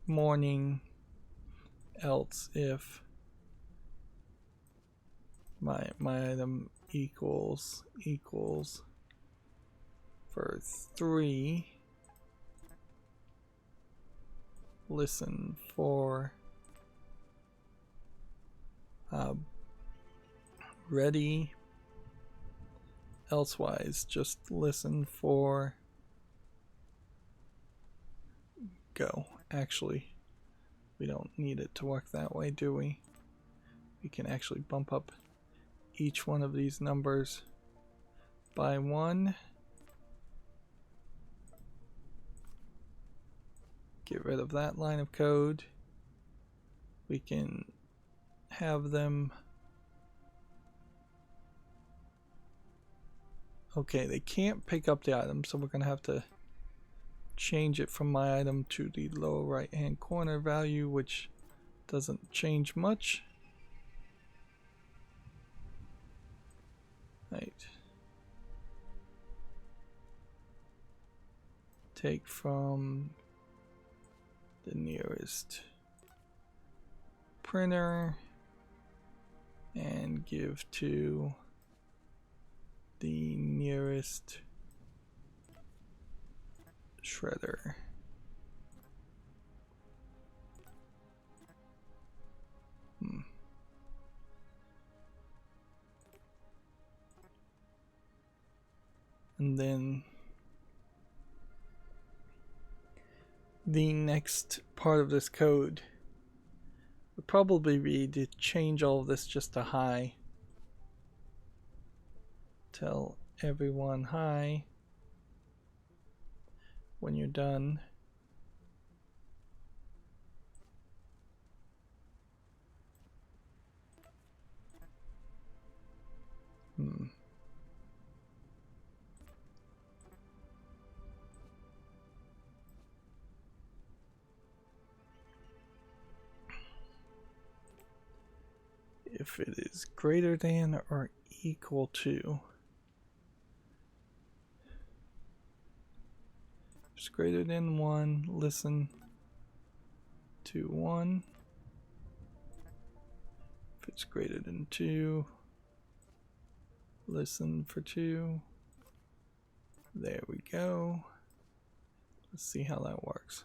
morning, else if my item equals for 3, listen for ready, elsewise just listen for go. Actually, we don't need it to work that way, do we? We can actually bump up each one of these numbers by 1. Get rid of that line of code. We can have them... Okay, they can't pick up the item, so we're going to have to change it from my item to the lower right hand corner value, which doesn't change much. Right. Take from the nearest printer and give to the nearest shredder. And then the next part of this code would probably be to change all of this just to hi. Tell everyone hi when you're done. If it is greater than or equal to, if it's greater than 1, listen to 1. If it's greater than 2, listen for 2. There we go. Let's see how that works.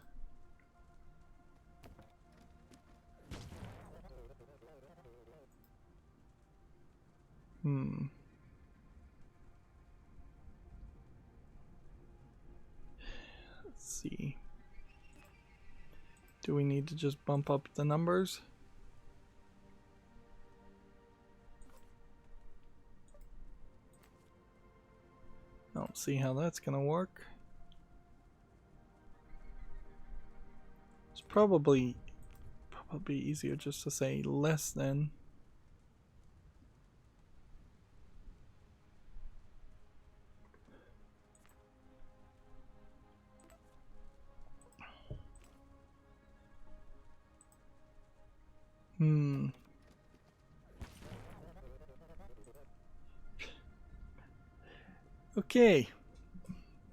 Let's see. Do we need to just bump up the numbers? I don't see how that's gonna work. It's probably easier just to say less than. Okay.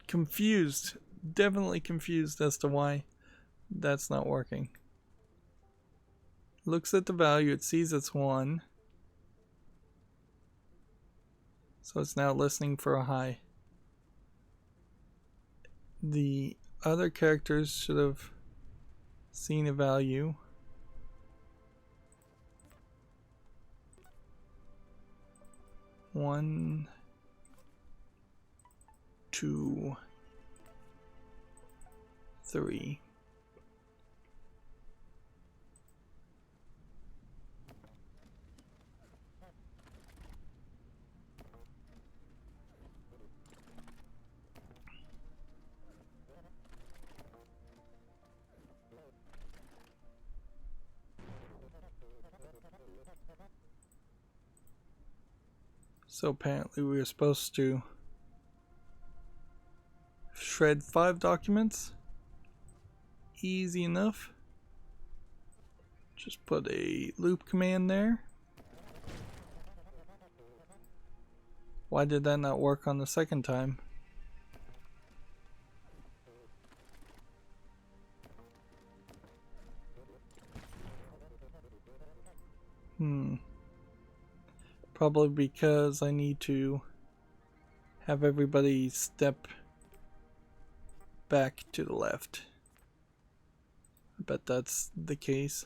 Confused. Definitely confused as to why that's not working. Looks at the value, it sees it's 1. So it's now listening for a hi. The other characters should have seen a value. One, 2, 3. So apparently we were supposed to shred 5 documents. Easy enough. Just put a loop command there. Why did that not work on the second time? Probably because I need to have everybody step back to the left. I bet that's the case.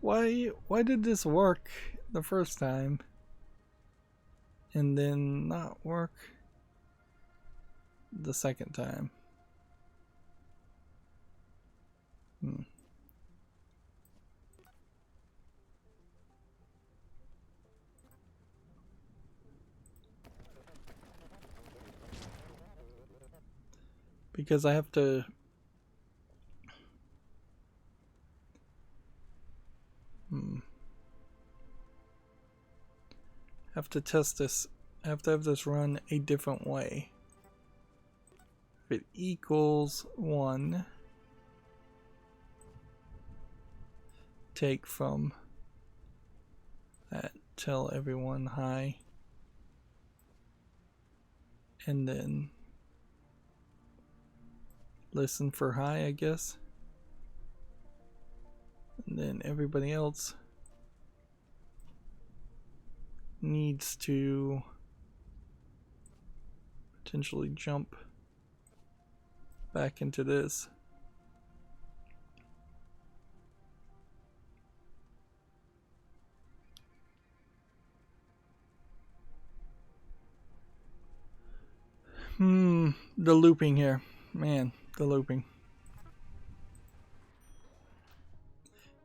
Why did this work the first time and then not work the second time? Because I have to test this. I have to have this run a different way. If it equals 1, take from that, tell everyone hi, and then listen for hi, I guess. And then everybody else needs to potentially jump back into this. The looping here. Man, the looping.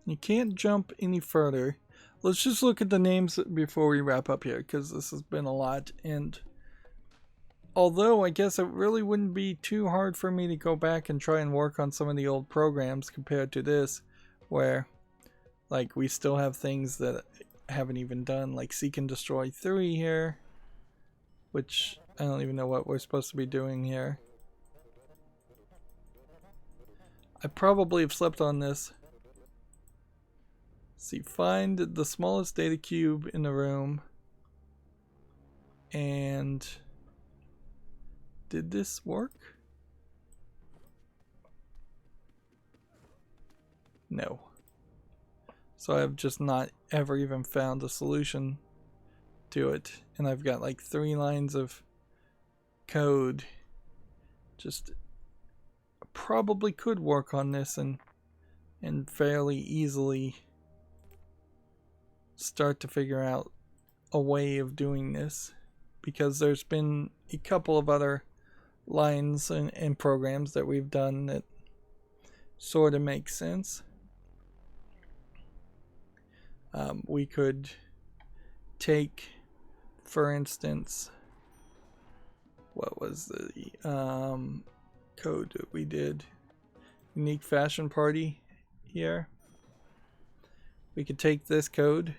You can't jump any further. Let's just look at the names before we wrap up here, because this has been a lot. And although I guess it really wouldn't be too hard for me to go back and try and work on some of the old programs compared to this, where like we still have things that I haven't even done, like Seek and Destroy 3 here, which I don't even know what we're supposed to be doing here. I probably have slept on this. See, find the smallest data cube in the room. And did this work? No. So I've just not ever even found a solution to it. And I've got like 3 lines of code. Just probably could work on this and fairly easily start to figure out a way of doing this, because there's been a couple of other lines and programs that we've done that sort of make sense. We could take, for instance, what was the code that we did? Unique fashion party here. We could take this code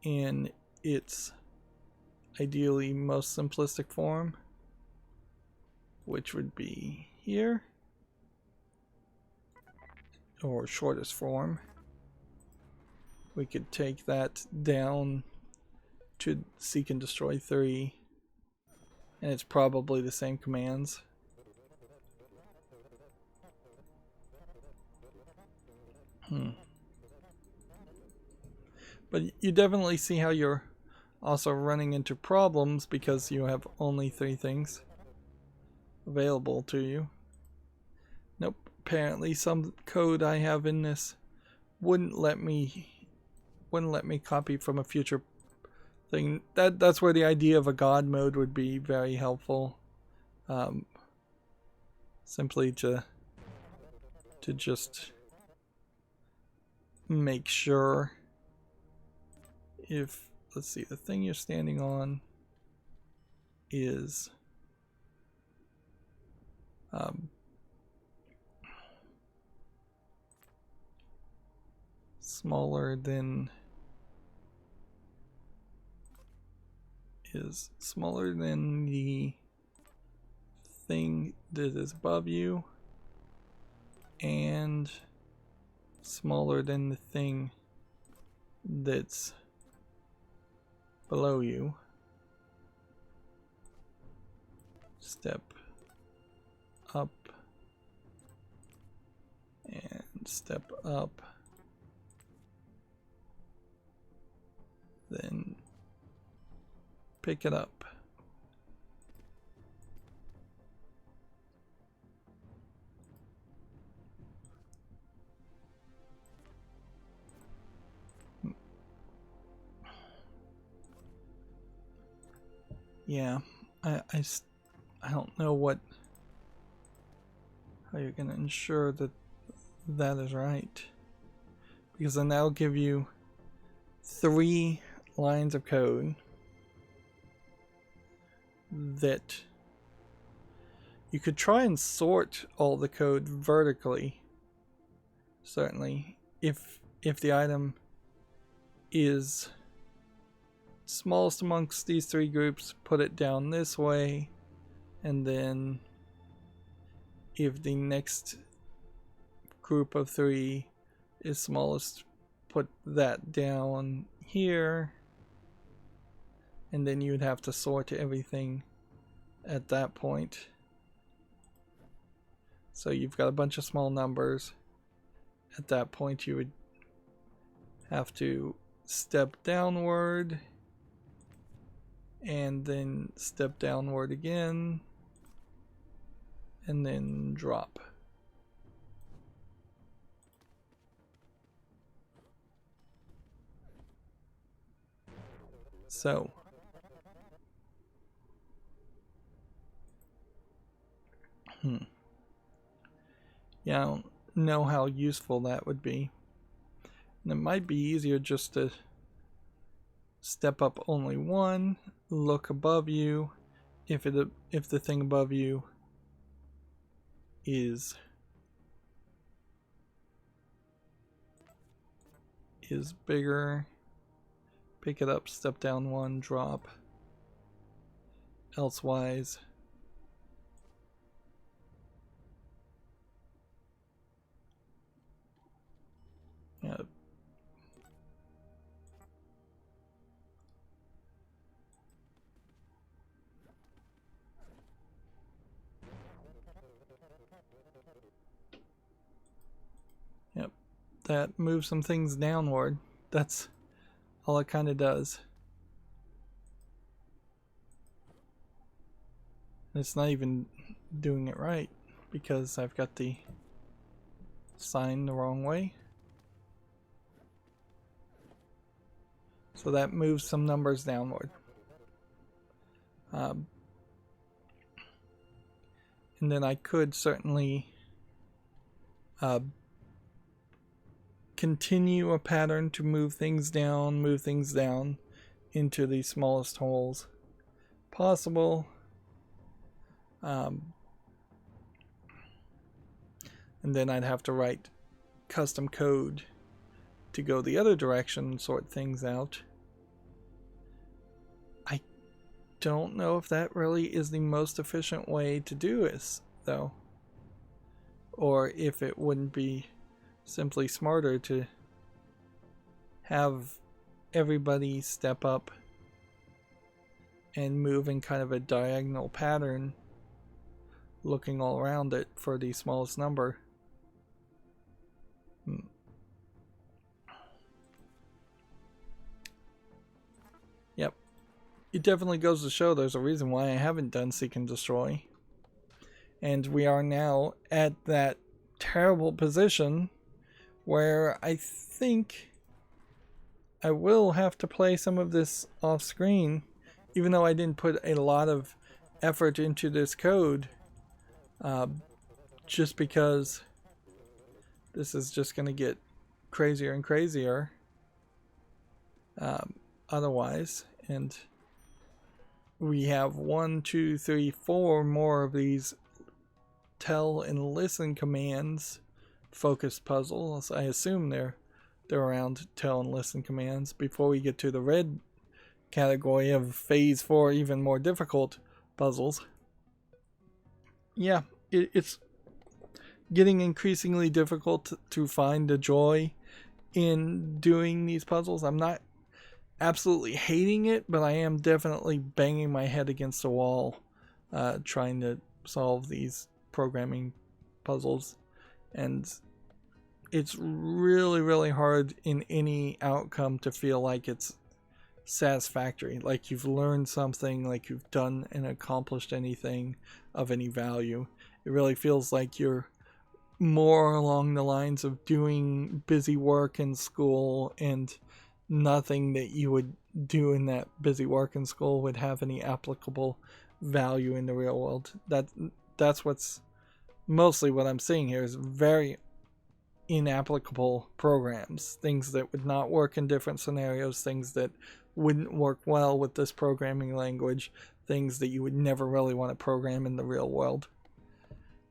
in its ideally most simplistic form, which would be here, or shortest form. We could take that down to Seek and Destroy 3, and it's probably the same commands. But you definitely see how you're also running into problems because you have only 3 things available to you. Nope, apparently some code I have in this wouldn't let me copy from a future thing. That's where the idea of a God mode would be very helpful. Simply to just make sure if, let's see, the thing you're standing on is smaller than the thing that is above you and smaller than the thing that's below you. Step up and step up, then pick it up. Yeah, I don't know how you're going to ensure that that is right, because then that'll give you 3 lines of code that you could try and sort all the code vertically. Certainly, if the item is smallest amongst these 3 groups, put it down this way, and then if the next group of 3 is smallest, put that down here, and then you'd have to sort everything at that point. So you've got a bunch of small numbers. At that point you would have to step downward and then step downward again and then drop. So Yeah, I don't know how useful that would be. And it might be easier just to step up only one, look above you. If the thing above you is bigger, pick it up, step down one, drop. Elsewise, yeah. Yep, that moves some things downward. That's all it kind of does. It's not even doing it right because I've got the sign the wrong way. So that moves some numbers downward. And then I could certainly continue a pattern to move things down into the smallest holes possible. And then I'd have to write custom code to go the other direction and sort things out. I don't know if that really is the most efficient way to do this, though. Or if it wouldn't be simply smarter to have everybody step up and move in kind of a diagonal pattern, looking all around it for the smallest number. Yep. It definitely goes to show there's a reason why I haven't done Seek and Destroy. And we are now at that terrible position where I think I will have to play some of this off screen, even though I didn't put a lot of effort into this code, just because this is just going to get crazier and crazier otherwise. And we have 1, 2, 3, 4 more of these tell and listen commands focused puzzles. I assume they're around tell and listen commands before we get to the red category of phase 4, even more difficult puzzles. Yeah, it's getting increasingly difficult to find the joy in doing these puzzles. I'm not absolutely hating it, but I am definitely banging my head against the wall trying to solve these programming puzzles. And it's really, really hard in any outcome to feel like it's satisfactory, like you've learned something, like you've done and accomplished anything of any value. It really feels like you're more along the lines of doing busy work in school, and nothing that you would do in that busy work in school would have any applicable value in the real world. That's what's mostly what I'm seeing here, is very inapplicable programs, things that would not work in different scenarios, things that wouldn't work well with this programming language, things that you would never really want to program in the real world.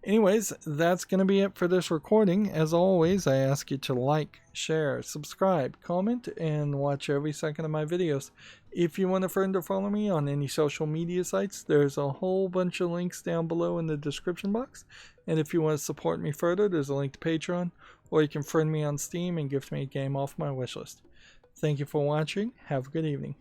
Anyways, that's going to be it for this recording. As always, I ask you to like, share, subscribe, comment, and watch every second of my videos. If you want a friend to follow me on any social media sites, there's a whole bunch of links down below in the description box. And if you want to support me further, there's a link to Patreon, or you can friend me on Steam and gift me a game off my wishlist. Thank you for watching. Have a good evening.